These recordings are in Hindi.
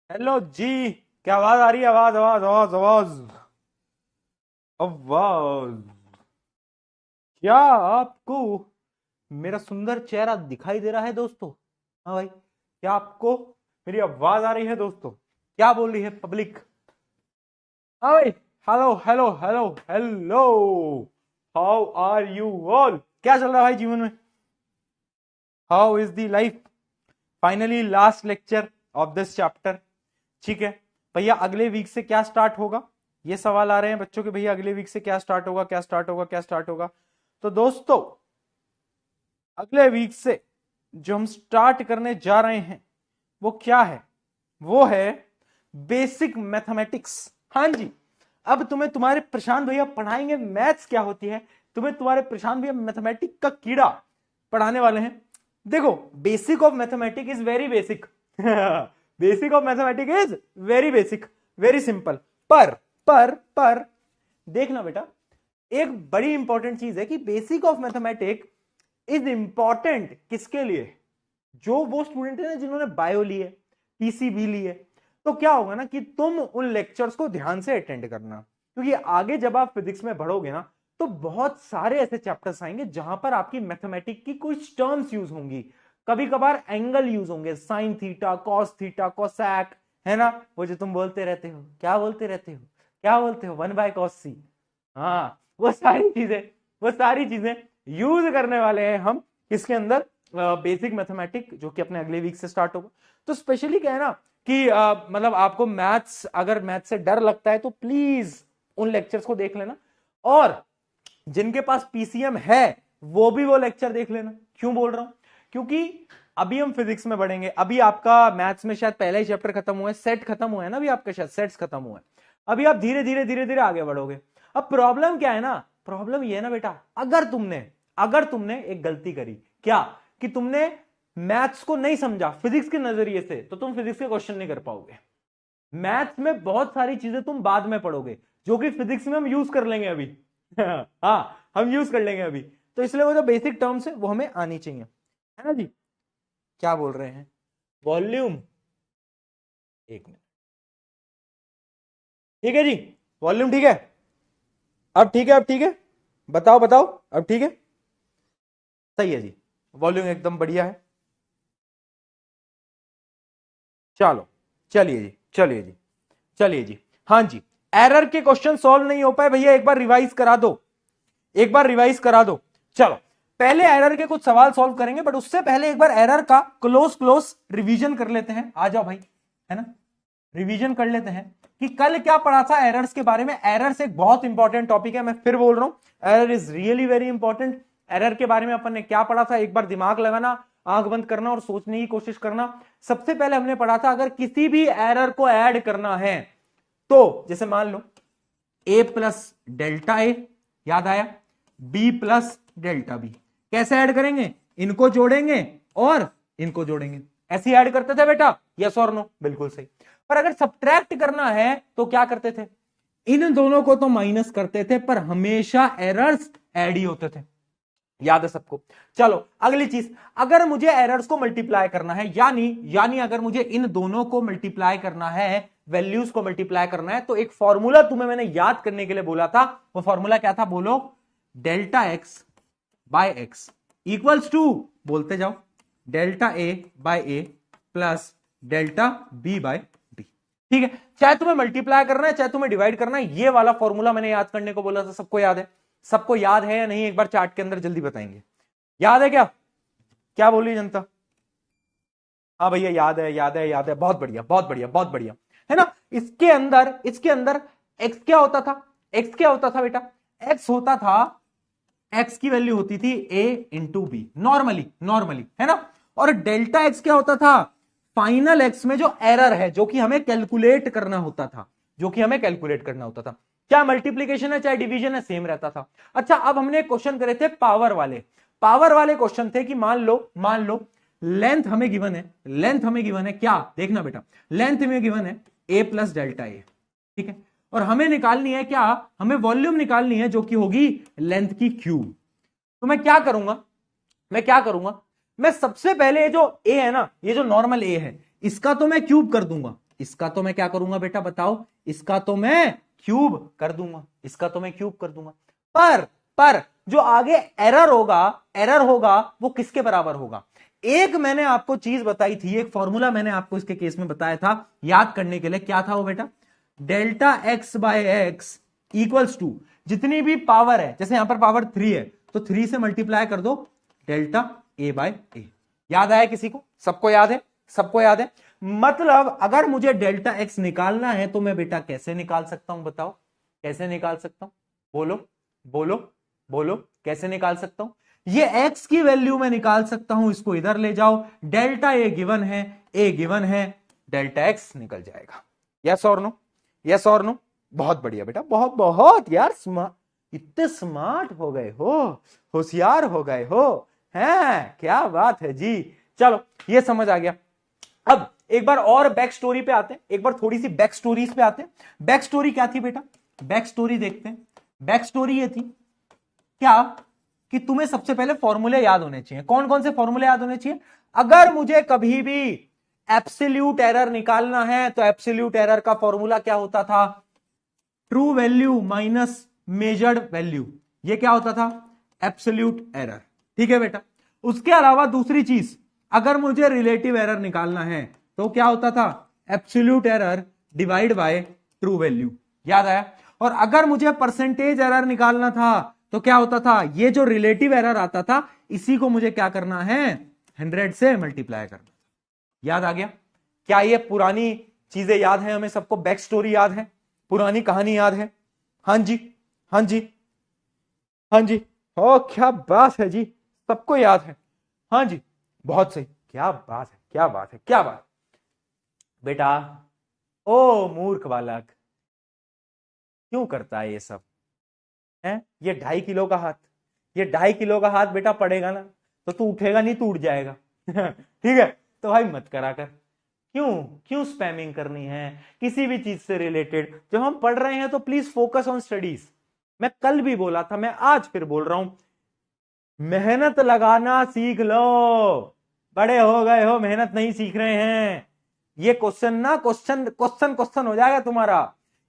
हेलो जी। क्या आवाज आ रही है? आवाज आवाज आवाज आवाज आवाज। क्या आपको मेरा सुंदर चेहरा दिखाई दे रहा है दोस्तों? हाँ भाई, क्या आपको मेरी आवाज आ रही है दोस्तों? क्या बोल रही है पब्लिक? हाँ भाई। Hello hello hello hello. How are you all? क्या चल रहा है भाई जीवन में? How is the life? Finally last lecture of this chapter. ठीक है भैया, अगले वीक से क्या स्टार्ट होगा? ये सवाल आ रहे हैं बच्चों के, भैया अगले वीक से क्या स्टार्ट होगा, क्या स्टार्ट होगा, क्या स्टार्ट होगा? तो दोस्तों, अगले वीक से जो हम स्टार्ट करने जा रहे हैं वो क्या है? वो है बेसिक मैथमेटिक्स। हाँ जी। अब तुम्हें तुम्हारे प्रशांत भैया पढ़ाएंगे मैथ्स क्या होती है। तुम्हें तुम्हारे प्रशांत भैया मैथमेटिक्स का कीड़ा पढ़ाने वाले हैं। देखो, basic of mathematics is very basic. Basic of mathematics is very basic, very simple. पर देखना बेटा, एक बड़ी इंपॉर्टेंट चीज है कि basic of mathematics is important किसके लिए? जो वो स्टूडेंट है ना जिन्होंने बायो ली है, पीसीबी ली है। तो क्या होगा ना कि तुम उन लेक्चर्स को ध्यान से अटेंड करना, क्योंकि आगे जब आप फिजिक्स में बढ़ोगे ना तो बहुत सारे ऐसे चैप्टर्स आएंगे जहां पर आपकी मैथमेटिक्स की कुछ टर्म्स यूज होंगी। कभी कभार एंगल यूज होंगे, sine theta, cos theta, cosec, है ना? वो जो तुम बोलते रहते हो, क्या बोलते रहते हो, क्या बोलते हो, 1/cos c। हाँ, वो सारी चीजें यूज करने वाले हैं हम इसके अंदर, बेसिक मैथमेटिक्स, जो कि अपने अगले वीक से स्टार्ट होगा। तो स्पेशली क्या है ना कि मतलब आपको मैथ्स, अगर मैथ्स से डर लगता है तो प्लीज उन लेक्चर्स को देख लेना। और जिनके पास पीसीएम है वो भी वो लेक्चर देख लेना। क्यों बोल रहा हूं? क्योंकि अभी हम फिजिक्स में बढ़ेंगे। अभी आपका मैथ्स में शायद पहला ही चैप्टर खत्म हुआ है, सेट खत्म हुआ है ना, अभी आपका शायद सेट्स खत्म हुआ है। अभी आप धीरे धीरे धीरे धीरे आगे बढ़ोगे। अब प्रॉब्लम क्या है ना, प्रॉब्लम ये है ना बेटा, अगर तुमने एक गलती करी, क्या कि तुमने मैथ्स को नहीं समझा फिजिक्स के नजरिए से, तो तुम फिजिक्स के क्वेश्चन नहीं कर पाओगे। मैथ्स में बहुत सारी चीजें तुम बाद में पढ़ोगे जो कि फिजिक्स में हम यूज कर लेंगे अभी। हाँ, हम यूज कर लेंगे अभी। तो इसलिए वो जो बेसिक टर्म्स है वो हमें आनी चाहिए, है ना जी? क्या बोल रहे हैं? वॉल्यूम, एक मिनट। ठीक है जी, वॉल्यूम ठीक है। अब ठीक है, अब ठीक है। बताओ बताओ, अब ठीक है? सही है जी, वॉल्यूम एकदम बढ़िया है। चलो, चलिए जी, चलिए जी, चलिए जी। हाँ जी। एरर के क्वेश्चन सॉल्व नहीं हो पाए भैया, एक बार रिवाइज करा दो, एक बार रिवाइज करा दो। चलो, पहले एरर के कुछ सवाल सॉल्व करेंगे, बट उससे पहले एक बार एरर का क्लोज क्लोज रिवीजन कर लेते हैं। आ जाओ भाई, है ना? रिवीजन कर लेते हैं कि कल क्या पढ़ा था एरर्स के बारे में। एरर्स एक बहुत इंपॉर्टेंट टॉपिक है, मैं फिर बोल रहा हूं, error is really very important. Error के बारे में अपन ने क्या पढ़ा था, एक बार दिमाग लगाना, आंख बंद करना और सोचने की कोशिश करना। सबसे पहले हमने पढ़ा था अगर किसी भी एरर को ऐड करना है तो जैसे मान लो a प्लस डेल्टा ए, याद आया? b plus delta B. कैसे ऐड करेंगे? इनको जोड़ेंगे और इनको जोड़ेंगे। ऐसे ऐड करते थे बेटा, यस और नो? बिल्कुल सही। पर अगर सब्ट्रैक्ट करना है तो क्या करते थे? इन दोनों को तो माइनस करते थे, पर हमेशा एरर्स ऐड ही होते थे। याद है सबको? चलो अगली चीज, अगर मुझे एरर्स को मल्टीप्लाई करना है, यानी यानी अगर मुझे इन दोनों को मल्टीप्लाई करना है, वैल्यूज को मल्टीप्लाई करना है, तो एक फॉर्मूला तुम्हें मैंने याद करने के लिए बोला था। वो फॉर्मूला क्या था? बोलो। Delta X by X equals to, बोलते जाओ, delta A by A plus delta B by B. ठीक है? चाहे तुम्हें मल्टीप्लाई करना है चाहे तुम्हें डिवाइड करना है, ये वाला फॉर्मूला मैंने याद करने को बोला था। सबको याद है? सबको याद है या नहीं? एक बार चार्ट के अंदर जल्दी बताएंगे। याद है क्या? क्या बोली जनता? हाँ भैया, याद है, याद है, याद है। बहुत बढ़िया, बहुत बढ़िया, बहुत बढ़िया। है ना? इसके अंदर एक्स क्या होता था? एक्स क्या होता था बेटा? एक्स होता था, एक्स की वैल्यू होती थी ए इंटू बी, नॉर्मली नॉर्मली, है ना? और डेल्टा एक्स क्या होता था? फाइनल एक्स में जो एरर है, जो कि हमें कैलकुलेट करना होता था, जो कि हमें कैलकुलेट करना होता था। क्या मल्टीप्लीकेशन है चाहे डिवीजन है, सेम रहता था। अच्छा, अब हमने क्वेश्चन करे थे पावर वाले। पावर वाले क्वेश्चन थे कि मान लो लेंथ हमें गिवन है, लेंथ हमें गिवन है, क्या देखना बेटा, लेंथ में गिवन है ए प्लस डेल्टा ए। ठीक है? और हमें निकालनी है क्या? हमें वॉल्यूम निकालनी है, जो कि होगी लेंथ की क्यूब। तो मैं क्या करूंगा, मैं सबसे पहले जो ए है ना, ये जो नॉर्मल ए है, इसका तो मैं क्यूब कर दूंगा। इसका तो मैं क्या करूंगा बेटा बताओ, इसका तो मैं क्यूब कर दूंगा, इसका तो मैं क्यूब कर दूंगा। पर जो आगे एरर होगा वो किसके बराबर होगा? एक मैंने आपको चीज बताई थी, एक फॉर्मूला मैंने आपको इसके केस में बताया था याद करने के लिए, क्या था वो बेटा? Delta X by X equals to जितनी भी पावर है, जैसे यहां पर पावर 3 है तो 3 से मल्टीप्लाई कर दो डेल्टा ए बाय ए। याद आया किसी को? सबको याद है? सबको याद है। मतलब अगर मुझे डेल्टा एक्स निकालना है तो मैं बेटा कैसे निकाल सकता हूं बताओ, कैसे निकाल सकता हूं? बोलो बोलो बोलो, कैसे निकाल सकता हूं? ये x की वैल्यू मैं निकाल सकता हूं, इसको इधर ले जाओ, डेल्टा ए गिवन है, डेल्टा एक्स निकल जाएगा। यस और नो? यस और नो? बहुत बढ़िया बेटा, बहुत बहुत यार, इतने स्मार्ट हो गए हो, होशियार हो गए हो, हैं? क्या बात है जी। चलो ये समझ आ गया। अब एक बार और बैक स्टोरी पे आते हैं, एक बार थोड़ी सी बैक स्टोरीज पे आते हैं। बैक स्टोरी क्या थी बेटा? बैक स्टोरी देखते हैं। बैक स्टोरी ये थी क्या कि तुम्हें सबसे पहले फॉर्मूले याद होने चाहिए। कौन कौन से फॉर्मूले याद होने चाहिए? अगर मुझे कभी भी एब्सोल्यूट एरर निकालना है तो एब्सोल्यूट एरर का फॉर्मूला क्या होता था? True value minus measured value. ये क्या होता था? Absolute error. ठीक है बेटा। उसके अलावा दूसरी चीज, अगर मुझे रिलेटिव एरर निकालना है तो क्या होता था? Absolute error divide by true value. याद आया? और अगर मुझे परसेंटेज एरर निकालना था तो क्या होता था? ये जो रिलेटिव एरर आता था इसी को मुझे क्या करना है? 100 से मल्टीप्लाई करना। याद आ गया? क्या ये पुरानी चीजें याद है हमें सबको? बैक स्टोरी याद है? पुरानी कहानी याद है? हाँ जी, हाँ जी, हाँ जी। ओ क्या बात है जी, सबको याद है। हाँ जी, बहुत सही। क्या बात है, क्या बात है, क्या बात बेटा। ओ मूर्ख बालक, क्यों करता है ये सब? है ये 2.5 किलो का हाथ, ये 2.5 किलो का हाथ बेटा पड़ेगा ना तो तू उठेगा नहीं, टूट जाएगा। ठीक है, तो भाई मत करा कर। क्यों क्यों स्पैमिंग करनी है किसी भी चीज से रिलेटेड? जब हम पढ़ रहे हैं तो प्लीज फोकस ऑन स्टडीज। मैं कल भी बोला था, मैं आज फिर बोल रहा हूं, मेहनत लगाना सीख लो। बड़े हो गए हो, मेहनत नहीं सीख रहे हैं। ये क्वेश्चन ना क्वेश्चन हो जाएगा तुम्हारा।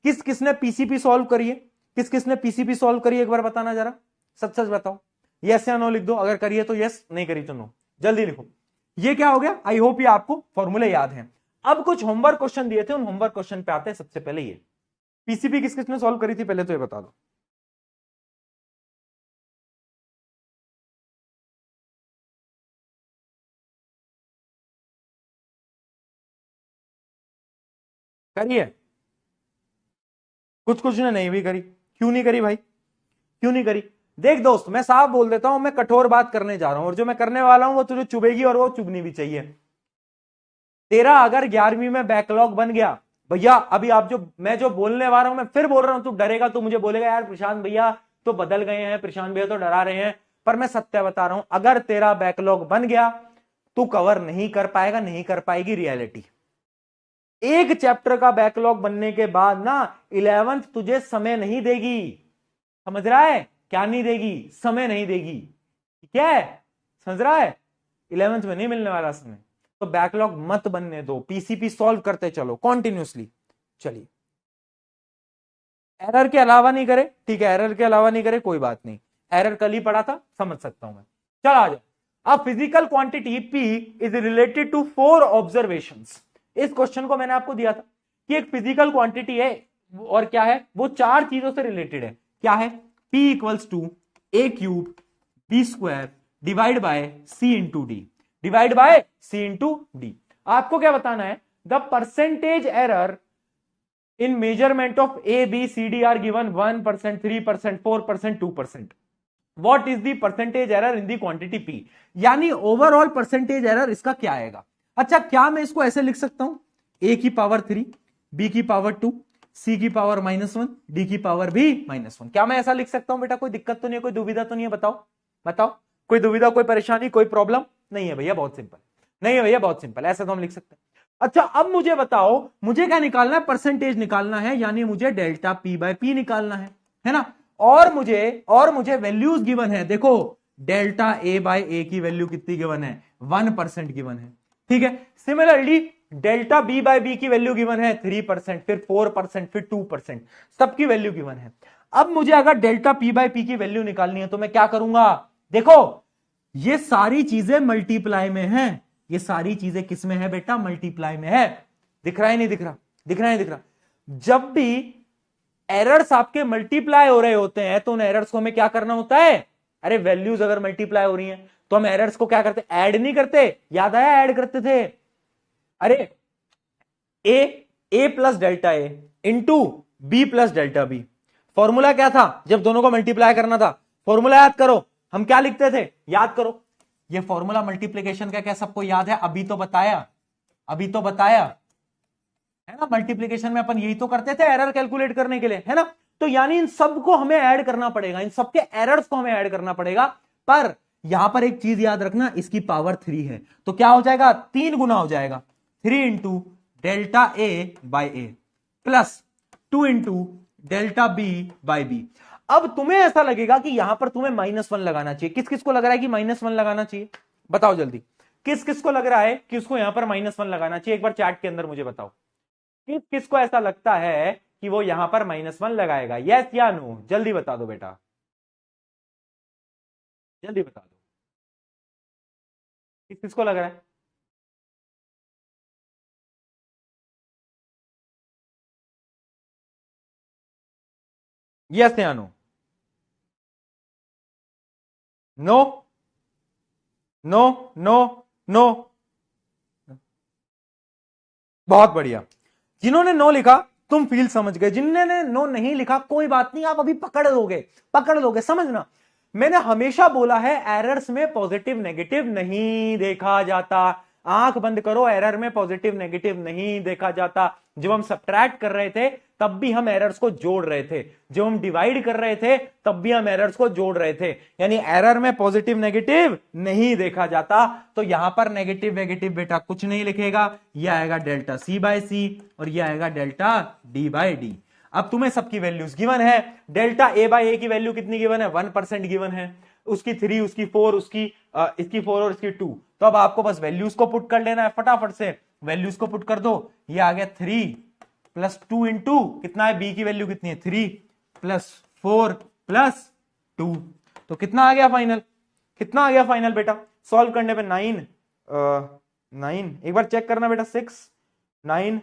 किस किसने पीसीपी सॉल्व करी है? किस किसने पीसीपी सॉल्व करी है? एक बार बताना जरा, सच सच बताओ। यस या नो लिख दो, अगर करिए तो यस, नहीं करी तो नो। जल्दी लिखो। ये क्या हो गया? आई होप ये आपको फॉर्मूले याद हैं। अब कुछ होमवर्क क्वेश्चन दिए थे, उन होमवर्क क्वेश्चन पे आते हैं। सबसे पहले ये पीसीपी किस किसने सॉल्व करी थी, पहले तो ये बता दो। करिए। कुछ कुछ ने नहीं भी करी। क्यों नहीं करी भाई? क्यों नहीं करी? देख दोस्त, मैं साफ बोल देता हूं, मैं कठोर बात करने जा रहा हूं और जो मैं करने वाला हूं वो तुझे चुभेगी और वो चुभनी भी चाहिए। तेरा अगर 11वीं में बैकलॉग बन गया भैया, अभी आप जो मैं जो बोलने वाला हूं मैं फिर बोल रहा हूं, तू डरेगा, तू मुझे बोलेगा यार प्रशांत भैया तो बदल गए हैं, प्रशांत भैया तो डरा रहे हैं, पर मैं सत्य बता रहा हूं, अगर तेरा बैकलॉग बन गया तू कवर नहीं कर पाएगा, नहीं कर पाएगी रियलिटी। एक चैप्टर का बैकलॉग बनने के बाद ना 11th तुझे समय नहीं देगी। समझ रहा है? क्या नहीं देगी? समय नहीं देगी। ठीक है, समझ रहा है? 11th में नहीं मिलने वाला समय। तो बैकलॉग मत बनने दो, पीसीपी सॉल्व करते चलो कॉन्टिन्यूसली। चलिए, एरर के अलावा नहीं करे, ठीक है, एरर के अलावा नहीं करे, कोई बात नहीं, एरर कल ही पढ़ा था, समझ सकता हूं मैं। चल आ जाओ। अब physical quantity P is related to 4 observations. इस क्वेश्चन को मैंने आपको दिया था कि एक फिजिकल क्वांटिटी है और क्या है वो 4 चीजों से रिलेटेड है। क्या है? P equals to a cube b square divide by c into D, divide by c into D. आपको क्या बताना है? The percentage error in measurement of a b c d are given 1%, 3%, 4%, 2%। What is the percentage error in the quantity P? यानी ओवरऑल परसेंटेज एरर इसका क्या आएगा? अच्छा, क्या मैं इसको ऐसे लिख सकता हूं? a की पावर 3, b की पावर 2, c की पावर -1, d की पावर भी -1। क्या मैं ऐसा लिख सकता हूं बेटा? कोई दिक्कत तो नहीं है, कोई दुविधा तो नहीं है? बताओ बताओ, कोई दुविधा, कोई परेशानी, कोई प्रॉब्लम नहीं है भैया? बहुत सिंपल, नहीं है भैया, बहुत सिंपल, ऐसा तो हम लिख सकते हैं। अच्छा, अब मुझे बताओ, मुझे क्या निकालना है? परसेंटेज निकालना है, यानी मुझे डेल्टा पी बाय पी निकालना है ना? और मुझे वैल्यूज गिवन है। देखो, डेल्टा ए बाय ए की वैल्यू कितनी गिवन है? 1% गिवन है। ठीक है, similarly delta B by B की वैल्यू गिवन है 3%, फिर 4%, फिर 2%, सबकी वैल्यू गिवन है। अब मुझे अगर डेल्टा पी बाय पी की वैल्यू निकालनी है तो मैं क्या करूंगा, देखो ये सारी चीजें मल्टीप्लाई में हैं, ये सारी चीजें किस में है बेटा, मल्टीप्लाई में है। दिख रहा है नहीं दिख रहा, दिख रहा है दिख रहा। जब भी एरर्स आपके मल्टीप्लाई हो रहे होते हैं तो उन एरर्स को हमें क्या करना होता है, अरे वैल्यूज अगर मल्टीप्लाई हो रही हैं तो हम एरर्स को क्या करते, ऐड नहीं करते, याद आया ऐड करते थे। अरे A plus delta A into B plus delta B, formula क्या था जब दोनों को मल्टीप्लाई करना था, फॉर्मूला याद करो, हम क्या लिखते थे, याद करो। ये फॉर्मूला मल्टीप्लीकेशन का क्या सबको याद है, अभी तो बताया, अभी तो बताया है ना। मल्टीप्लीकेशन में अपन यही तो करते थे एरर कैलकुलेट करने के लिए, है ना। तो यानी इन सबको हमें ऐड करना पड़ेगा, इन सबके एरर्स को हमें ऐड करना पड़ेगा। पर यहां पर एक चीज याद रखना, इसकी पावर 3 है तो क्या हो जाएगा, 3 गुना हो जाएगा, 3 into delta A by A plus 2 into delta B by B. अब तुम्हें ऐसा लगेगा कि यहां पर तुम्हें -1 लगाना चाहिए। किस किस को लग रहा है कि -1 लगाना चाहिए, बताओ जल्दी, किस किस को लग रहा है कि उसको यहां पर -1 लगाना चाहिए, एक बार चैट के अंदर मुझे बताओ, किस किस को ऐसा लगता है कि वो यहां पर -1 लगाएगा, यस या नो, जल्दी बता दो बेटा, जल्दी बता दो, किस किस को लग रहा है। यस या no, no no no no, बहुत बढ़िया। जिन्होंने नो लिखा तुम फील समझ गए, जिन्होंने नो नहीं लिखा कोई बात नहीं, आप अभी पकड़ लोगे, पकड़ लोगे। समझना, मैंने हमेशा बोला है एरर्स में पॉजिटिव नेगेटिव नहीं देखा जाता, आंख बंद करो, एरर में पॉजिटिव नेगेटिव नहीं देखा जाता। जब हम सब्ट्रैक्ट कर रहे थे तब भी हम एरर्स को जोड़ रहे थे, जब हम डिवाइड कर रहे थे तब भी हम एरर्स को जोड़ रहे थे, यानी एरर में पॉजिटिव नेगेटिव नहीं देखा जाता। तो यहां पर नेगेटिव नेगेटिव बेटा कुछ नहीं लिखेगा, यह आएगा डेल्टा सी बाय सी और यह आएगा डेल्टा डी बाय डी। अब तुम्हें सबकी वैल्यूज गिवन है, डेल्टा ए बाय ए की वैल्यू कितनी गिवन है, 1% गिवन है, उसकी 3, उसकी 4, उसकी इसकी 4 और इसकी 2। तो अब आपको बस वैल्यूज को पुट कर लेना है, फटाफट से वैल्यूज को पुट कर दो। ये आ गया 3 प्लस 2 इंटू कितना है, बी की वैल्यू कितनी है 3 प्लस 4 प्लस 2, तो कितना आ गया फाइनल, कितना आ गया फाइनल बेटा, सॉल्व करने पे 9 एक बार चेक करना बेटा, 6 9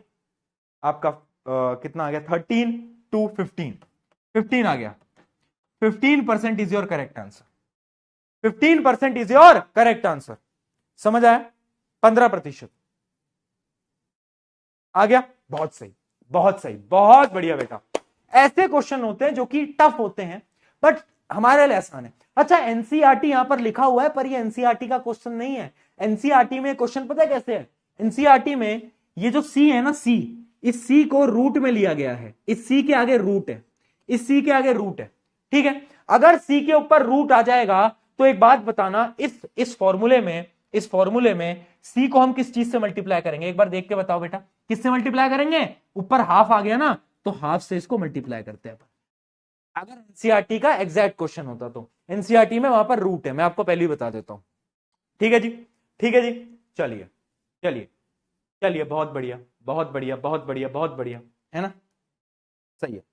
आपका कितना आ गया, 13 टू 15 आ गया। 15% is your correct answer, 15% is your correct answer, समझ आया, 15% आ गया, बहुत सही, बहुत सही, बहुत बढ़िया बेटा। ऐसे क्वेश्चन होते हैं जो कि टफ होते हैं बट हमारे लिए आसान है। अच्छा एनसीईआरटी यहां पर लिखा हुआ है पर ये एनसीईआरटी का क्वेश्चन नहीं है। एनसीईआरटी में क्वेश्चन पता है कैसे है, एनसीईआरटी में ये जो सी है ना, सी, इस सी को रूट में लिया गया है, इस सी के आगे रूट है, इस सी के आगे रूट है, ठीक है। अगर सी के ऊपर रूट आ जाएगा तो एक बात बताना, इस फॉर्मूले में सी को हम किस चीज से मल्टीप्लाई करेंगे, एक बार देख के बताओ बेटा, किससे मल्टीप्लाई करेंगे, ऊपर हाफ आ गया ना तो हाफ से इसको मल्टीप्लाई करते हैं। अगर एनसीईआरटी का एग्जैक्ट क्वेश्चन होता तो एनसीईआरटी में वहां पर रूट है, मैं आपको पहले ही बता देता हूं, ठीक है जी, ठीक है जी। चलिए चलिए चलिए, बहुत बढ़िया बहुत बढ़िया बहुत बढ़िया बहुत बढ़िया, है ना, सही है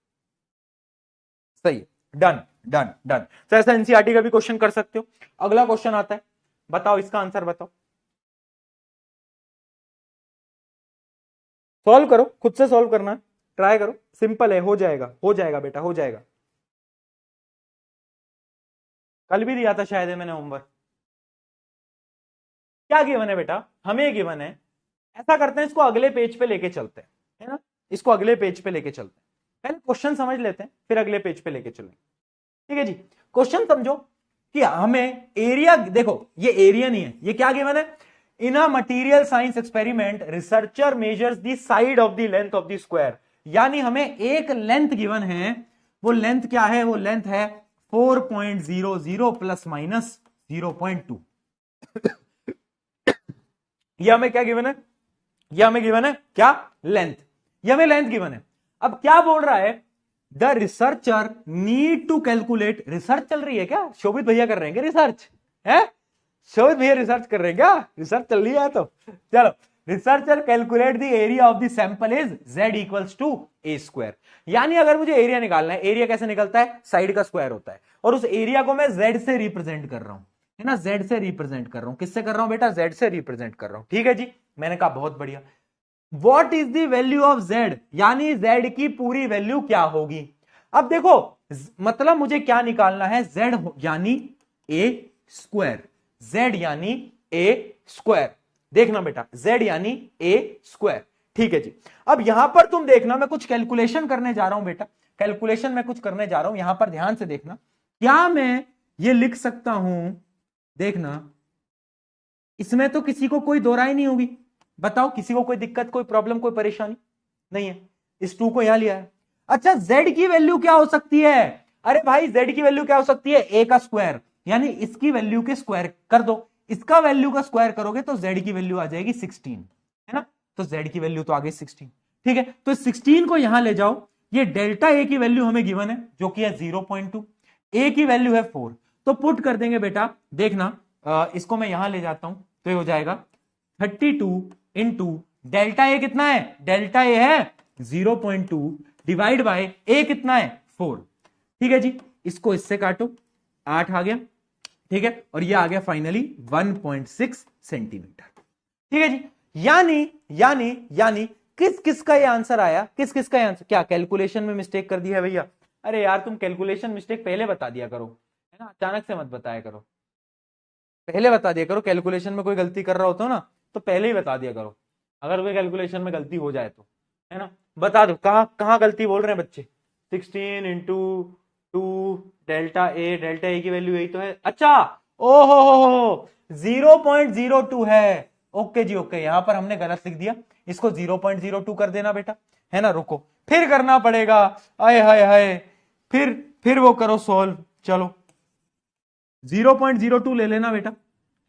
सही है, डन डन डन। तो ऐसा एनसीईआरटी का भी क्वेश्चन कर सकते हो। अगला क्वेश्चन आता है, बताओ इसका आंसर बताओ, सॉल्व करो, खुद से सॉल्व करना, ट्राई करो, सिंपल है, हो जाएगा हो जाएगा बेटा हो जाएगा। कल भी दिया था शायद है मैंने होमवर्क। क्या गिवन है बेटा, हमें गिवन है, ऐसा करते हैं इसको अगले पेज पे लेके चलते हैं, है ना, इसको अगले पेज पे लेके चलते हैं, पहले क्वेश्चन समझ लेते हैं फिर अगले पेज पे लेके चलें, ठीक है जी। क्वेश्चन समझो कि हमें एरिया, देखो ये एरिया नहीं है, ये क्या गिवन है, in a material science experiment researcher measures the side of the length of the square, यानी हमें एक लेंथ गिवन है, वो लेंथ क्या है, वो लेंथ है 4.00 प्लस माइनस 0.2। यह हमें क्या गिवन है, यह हमें गिवन है क्या, लेंथ, यह हमें लेंथ गिवन है। अब क्या बोल रहा है, the researcher need to calculate, research चल रही है क्या, शोभित भैया कर रहे हैं क्या रिसर्च, है शोभित भैया रिसर्च कर रहे हैं क्या, रिसर्च चल रही है तो चलो, researcher calculate the area of the sample is z equals to a square. यानी अगर मुझे एरिया निकालना है, एरिया कैसे निकलता है, साइड का स्क्वायर होता है, और उस एरिया को मैं z से रिप्रेजेंट कर रहा हूं, है ना, z से रिप्रेजेंट कर रहा हूं। किससे कर रहा हूं बेटा, z से रिप्रेजेंट कर रहा हूं। ठीक है जी, मैंने कहा बहुत बढ़िया। What is the value of z, यानी z की पूरी वैल्यू क्या होगी। अब देखो मतलब मुझे क्या निकालना है, z यानी a स्क्वायर, z यानी a स्क्वायर। देखना बेटा, z यानी a स्क्वायर। ठीक है जी। अब यहां पर तुम देखना, मैं कुछ कैलकुलेशन करने जा रहा हूं बेटा, कैलकुलेशन में कुछ करने जा रहा हूं, यहां पर ध्यान से देखना। क्या मैं ये लिख सकता हूं, देखना, इसमें तो किसी को कोई दो राय नहीं होगी, बताओ किसी को कोई दिक्कत, कोई प्रॉब्लम, कोई परेशानी नहीं है। इस 2 को यहां लिया है। अच्छा, z की वैल्यू क्या हो सकती है, अरे भाई z की वैल्यू क्या हो सकती है, a का स्क्वायर, यानी इसकी वैल्यू के स्क्वायर कर दो, इसका वैल्यू का स्क्वायर करोगे तो z की वैल्यू आ जाएगी 16, है ना, तो z की वैल्यू तो आ गई 16। ठीक है, तो 16 को यहां ले जाओ, ये डेल्टा a की वैल्यू हमें गिवन है जो कि है 0.2, a की वैल्यू है 4, तो पुट कर देंगे बेटा। देखना इसको मैं यहां ले जाता हूं तो ये हो जाएगा 32 इंटू डेल्टा ए कितना है, डेल्टा ए है 0.2 डिवाइड बाय ए कितना है 4। ठीक है जी, इसको इससे काटो, 8 आ गया। ठीक है, और ये आ गया फाइनली 1.6 सेंटीमीटर। ठीक है जी, यानी यानी यानी किस किस का ये आंसर आया, किस किस का ये आंसर, क्या कैलकुलेशन में मिस्टेक कर दी है भैया, अरे यार तुम कैलकुलेशन मिस्टेक पहले बता दिया करो, है ना, अचानक से मत बताया करो, पहले बता दिया करो। कैलकुलेशन में कोई गलती कर रहा होता ना तो पहले ही बता दिया करो, अगर कोई कैलकुलेशन में गलती हो जाए तो, है ना, बता दो कहां कहां गलती बोल रहे हैं बच्चे। 16 इंटू 2 डेल्टा ए की वैल्यू यही तो है। अच्छा, ओ हो 0.02 है। ओके जी ओके, यहां पर हमने गलत लिख दिया, इसको 0.02 कर देना बेटा, है ना, रुको फिर करना पड़ेगा, आए हाय हाय, फिर वो करो सॉल्व। चलो 0.02 ले लेना बेटा,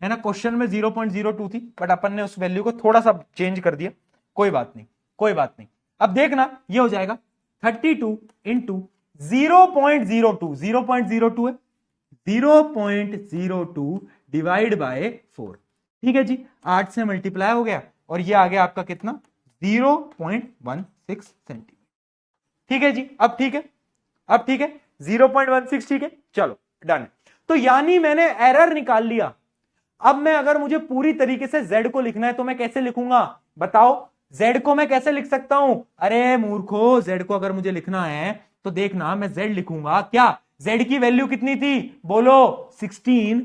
है ना, क्वेश्चन में 0.02 थी बट अपन ने उस वैल्यू को थोड़ा सा चेंज कर दिया, कोई बात नहीं, कोई बात नहीं। अब देखना ये हो जाएगा 32 इंटू 0.02, 0.02 है, 0.02 डिवाइड बाय 4। ठीक है जी, 8 से मल्टीप्लाई हो गया और ये आ गया आपका कितना, 0.16 सेंटीमीटर। ठीक है जी, अब ठीक है, अब ठीक है, 0.16 ठीक है, चलो डन। तो यानी मैंने एरर निकाल लिया। अब मैं अगर मुझे पूरी तरीके से z को लिखना है तो मैं कैसे लिखूंगा, बताओ, z को मैं कैसे लिख सकता हूं, अरे मूर्खो, z को अगर मुझे लिखना है तो देखना मैं z लिखूंगा क्या, z की वैल्यू कितनी थी, बोलो 16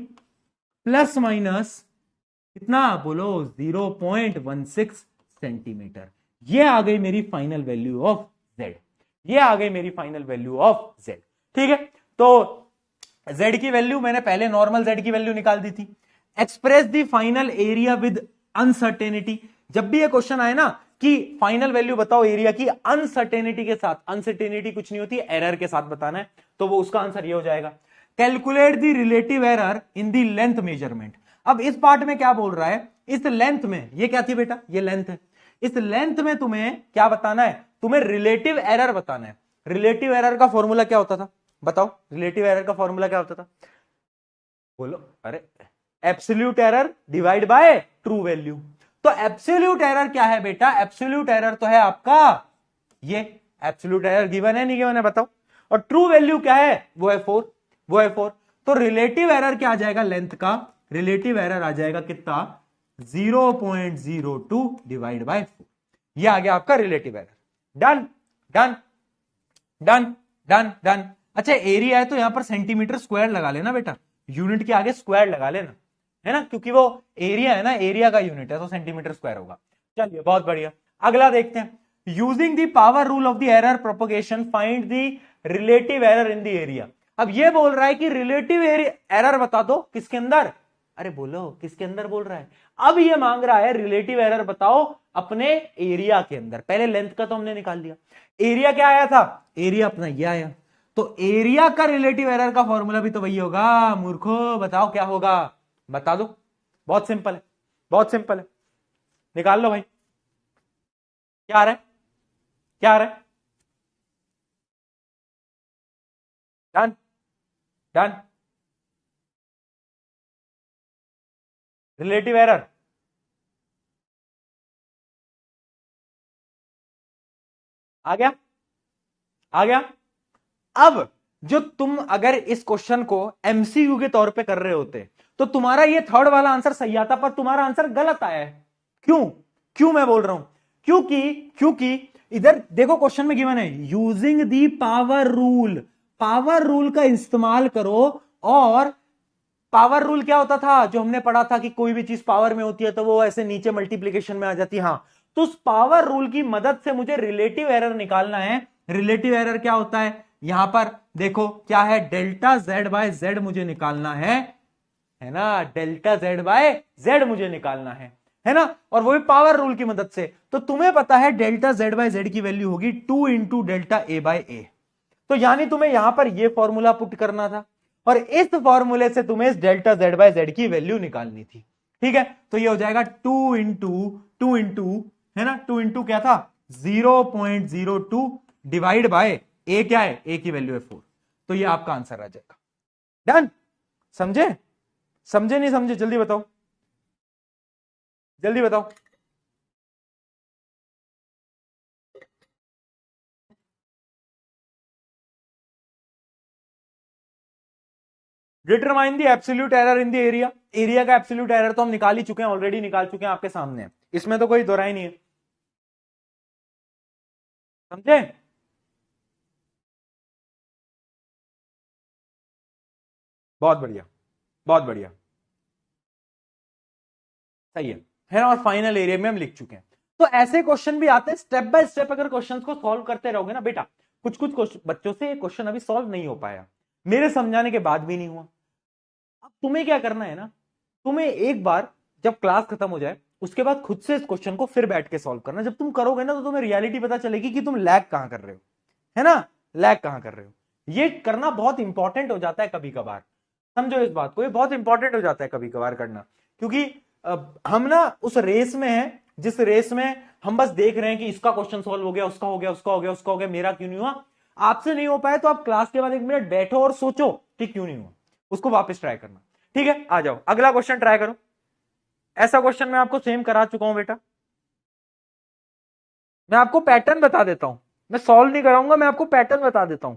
प्लस माइनस कितना, बोलो 0.16 सेंटीमीटर। ये आ गई मेरी फाइनल वैल्यू ऑफ z, ये आ गई मेरी फाइनल वैल्यू ऑफ z। ठीक है, तो z की वैल्यू मैंने पहले नॉर्मल z की वैल्यू निकाल दी थी। Express the final area with uncertainty, जब भी ये क्वेश्चन आए ना कि फाइनल वैल्यू बताओ एरिया की अनसर्टेनिटी के साथ, अनसर्टेनिटी कुछ नहीं होती, एरर के साथ बताना है, तो वो उसका आंसर ये हो जाएगा। Calculate the relative error in the length measurement. अब इस पार्ट में क्या बोल रहा है, इस लेंथ में, ये क्या थी बेटा, ये लेंथ है, इस लेंथ में तुम्हें क्या बताना है, तुम्हें रिलेटिव एरर बताना है। रिलेटिव एरर का फॉर्मूला क्या होता था, बताओ, रिलेटिव एरर का फॉर्मूला क्या होता था, बोलो, अरे absolute error divide by true value. तो एब्सोल्यूट एरर क्या है बेटा, एब्सोल्यूट एरर तो है आपका ये, एब्सोल्यूट एरर गिवन है नहीं गिवन है बताओ, और ट्रू वैल्यू क्या है, वो है 4, वो है 4। तो रिलेटिव एरर क्या आ जाएगा, लेंथ का रिलेटिव एरर आ जाएगा कितना, 0.02 डिवाइड बाय 4। ये आ गया आपका relative error. Done done done done done. अच्छा, एरिया है तो यहां पर सेंटीमीटर स्क्वायर लगा लेना बेटा, यूनिट के आगे स्क्वायर लगा लेना, है ना, क्योंकि वो एरिया है ना, एरिया का यूनिट है तो सेंटीमीटर स्क्वायर होगा। चलिए बहुत बढ़िया, अगला देखते हैं। Using the power rule of the error propagation find the relative error in the area. अब ये बोल रहा है कि रिलेटिव एरर बता दो किसके अंदर, अरे बोलो किसके अंदर बोल रहा है, अब ये मांग रहा है रिलेटिव एरर बताओ अपने एरिया के अंदर। पहले लेंथ का तो हमने निकाल लिया, एरिया क्या आया था, एरिया अपना ये आया, तो एरिया का रिलेटिव एरर का फॉर्मूला भी तो वही होगा मूर्खो, बताओ क्या होगा, बता दो, बहुत सिंपल है, बहुत सिंपल है, निकाल लो भाई, क्या आ रहा है, क्या आ रहा है, डन डन। रिलेटिव एरर आ गया, आ गया। अब जो तुम अगर इस क्वेश्चन को एमसीक्यू के तौर पे कर रहे होते तो तुम्हारा ये थर्ड वाला आंसर सही आता, पर तुम्हारा आंसर गलत आया है। क्यों? क्यों मैं बोल रहा हूं? क्योंकि इधर देखो क्वेश्चन में गिवन है using the power rule. Power rule का इस्तेमाल करो। और पावर रूल क्या होता था जो हमने पढ़ा था कि कोई भी चीज पावर में होती है तो वो ऐसे नीचे मल्टीप्लीकेशन में आ जाती है। हाँ, तो उस पावर रूल की मदद से मुझे रिलेटिव एरर निकालना है। रिलेटिव एरर क्या होता है? यहां पर देखो क्या है, डेल्टा जेड बाय जेड मुझे निकालना है ना, डेल्टा जेड बाय जेड मुझे निकालना है ना, और वो भी पावर रूल की मदद से। तो तुम्हें पता है डेल्टा जेड बाय जेड की वैल्यू होगी 2 इंटू डेल्टा ए बाय ए। तो यानी तुम्हें यहां पर ये फॉर्मूला पुट करना था और इस फॉर्मूले से तुम्हें इस डेल्टा जेड बाय जेड की वैल्यू निकालनी थी। ठीक है, तो ये हो जाएगा 2 इंटू है ना, 2 इंटू क्या था 0.02 डिवाइड बाय ए क्या है, ए की वैल्यू है 4। तो ये आपका आंसर आ जाएगा। डन? समझे? समझे नहीं समझे? जल्दी बताओ, जल्दी बताओ। Determine the absolute error in the area. Area का एब्सोल्यूट एरर तो हम निकाल ही चुके हैं, ऑलरेडी निकाल चुके हैं, आपके सामने है, इसमें तो कोई दोहराई नहीं है। समझे? बहुत बढ़िया, बहुत बढ़िया, सही है ना। और फाइनल एरिया में हम लिख चुके हैं। तो ऐसे क्वेश्चन भी आते हैं स्टेप बाय स्टेप। अगर क्वेश्चंस को सॉल्व करते रहोगे ना बेटा, कुछ कुछ बच्चों से ये क्वेश्चन अभी सॉल्व नहीं हो पाया, मेरे समझाने के बाद भी नहीं हुआ। अब तुम्हें क्या करना है ना, तुम्हें एक बार जब क्लास खत्म हो जाए उसके बाद खुद से इस क्वेश्चन को फिर बैठ के सॉल्व करना। जब तुम करोगे ना तो तुम्हें रियलिटी पता चलेगी कि तुम लैग कहां कर रहे हो, है ना, लैग कहां कर रहे हो। ये करना बहुत इंपॉर्टेंट हो जाता है कभी कभार, समझो इस बात को, ये बहुत इंपॉर्टेंट हो जाता है कभी कभार करना। क्योंकि हम ना उस रेस में हैं जिस रेस में हम बस देख रहे हैं कि इसका क्वेश्चन सॉल्व हो गया, उसका हो गया, उसका हो गया, उसका हो गया, मेरा क्यों नहीं हुआ। आपसे नहीं हो पाया तो आप क्लास के बाद 1 मिनट बैठो और सोचो कि क्यों नहीं हुआ, उसको वापस ट्राई करना। ठीक है, आ जाओ अगला क्वेश्चन ट्राई करो। ऐसा क्वेश्चन मैं आपको सेम करा चुका हूं बेटा, मैं आपको पैटर्न बता देता हूं, मैं सॉल्व नहीं कराऊंगा, मैं आपको पैटर्न बता देता हूं।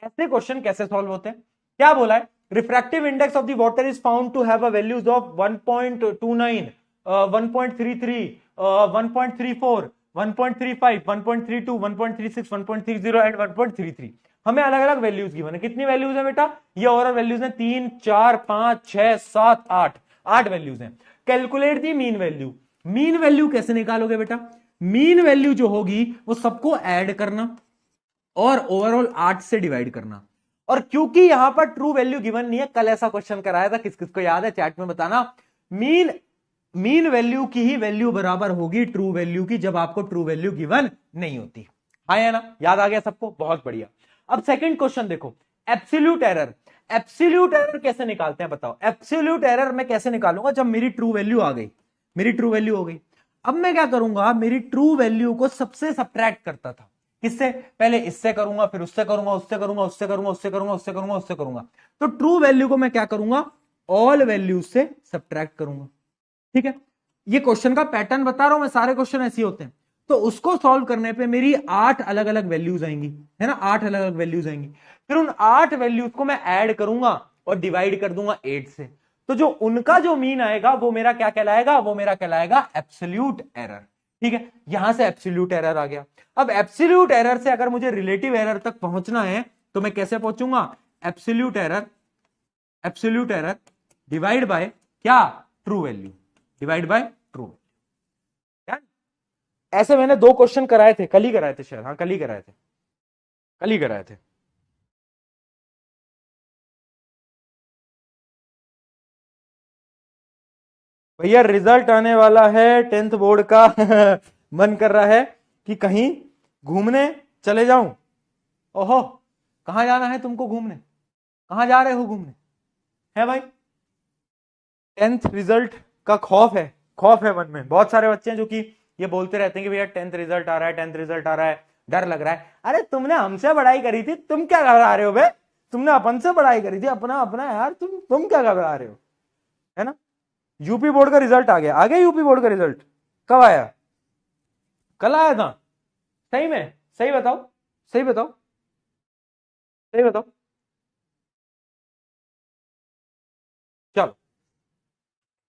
ऐसे क्वेश्चन कैसे सॉल्व होते हैं? क्या बोला है, refractive index of the water is found to have a values of 1.29, 1.33, 1.34, 1.35, 1.32, 1.36, 1.30 and 1.33। हमें अलग अलग वैल्यूज गिवन है। कितनी वैल्यूज है बेटा? ये ओवरऑल वैल्यूज हैं 3, 4, 5, 6, 7, 8, 8 वैल्यूज हैं। Calculate the mean value. Mean value कैसे निकालोगे बेटा? मीन वैल्यू जो होगी वो सबको ऐड करना और ओवरऑल 8 से डिवाइड करना। और क्योंकि यहां पर ट्रू वैल्यू गिवन नहीं है, कल ऐसा क्वेश्चन कराया था, किस किस को याद है चैट में बताना। मीन मीन वैल्यू की ही वैल्यू बराबर होगी ट्रू वैल्यू की जब आपको ट्रू वैल्यू गिवन नहीं होती। हाँ या ना? याद आ गया सबको? बहुत बढ़िया। अब सेकंड क्वेश्चन देखो, एब्सोल्यूट एरर। एब्सोल्यूट एरर कैसे निकालते हैं बताओ? एब्सोल्यूट एरर मैं कैसे निकालूंगा? जब मेरी ट्रू वैल्यू आ गई, मेरी ट्रू वैल्यू हो गई, अब मैं क्या करूंगा, मेरी ट्रू वैल्यू को सबसे सब्ट्रैक्ट करता था। किससे? पहले इससे करूंगा, फिर उससे करूंगा, उससे करूंगा, उससे करूंगा, उससे करूंगा, उससे करूंगा, उससे करूंगा। तो ट्रू वैल्यू को मैं क्या करूंगा, ऑल वैल्यूज से सब्ट्रैक्ट करूंगा। ठीक है, ये क्वेश्चन का पैटर्न बता रहा हूं मैं, सारे क्वेश्चन ऐसे होते हैं। तो उसको सॉल्व करने पे मेरी 8 अलग अलग वैल्यूज आएंगी, है ना, 8 अलग अलग वैल्यूज आएंगी। फिर उन 8 वैल्यूज को मैं ऐड करूंगा और डिवाइड कर दूंगा 8 से। तो जो उनका जो मीन आएगा वो मेरा क्या कहलाएगा, वो मेरा कहलाएगा एब्सोल्यूट एरर। ठीक है, यहां से एब्सोल्यूट एरर आ गया। अब एब्सोल्यूट एरर से अगर मुझे रिलेटिव एरर तक पहुंचना है तो मैं कैसे पहुंचूंगा? Absolute error, absolute error divide by क्या, true value, divide by true. ऐसे मैंने 2 क्वेश्चन कराए थे, कल ही कराए थे शायद, हाँ कल ही कराए थे, कल ही कराए थे। भैया रिजल्ट आने वाला है 10th बोर्ड का मन कर रहा है कि कहीं घूमने चले जाऊं। ओहो, कहां जाना है तुमको घूमने? कहां जा रहे हो घूमने? है भाई, 10th रिजल्ट का खौफ है, खौफ है मन में। बहुत सारे बच्चे हैं जो कि ये बोलते रहते हैं कि भैया 10th रिजल्ट आ रहा है, 10th रिजल्ट आ रहा है, डर लग रहा है। अरे तुमने हमसे पढ़ाई करी थी, तुम क्या घबरा रहे हो बे? तुमने अपन से पढ़ाई करी थी, अपना अपना यार, तुम क्या घबरा रहे हो, है ना। यूपी बोर्ड का रिजल्ट आ गया यूपी बोर्ड का रिजल्ट कब आया? कल आया था? सही में? सही बताओ, सही बताओ, सही बताओ। चलो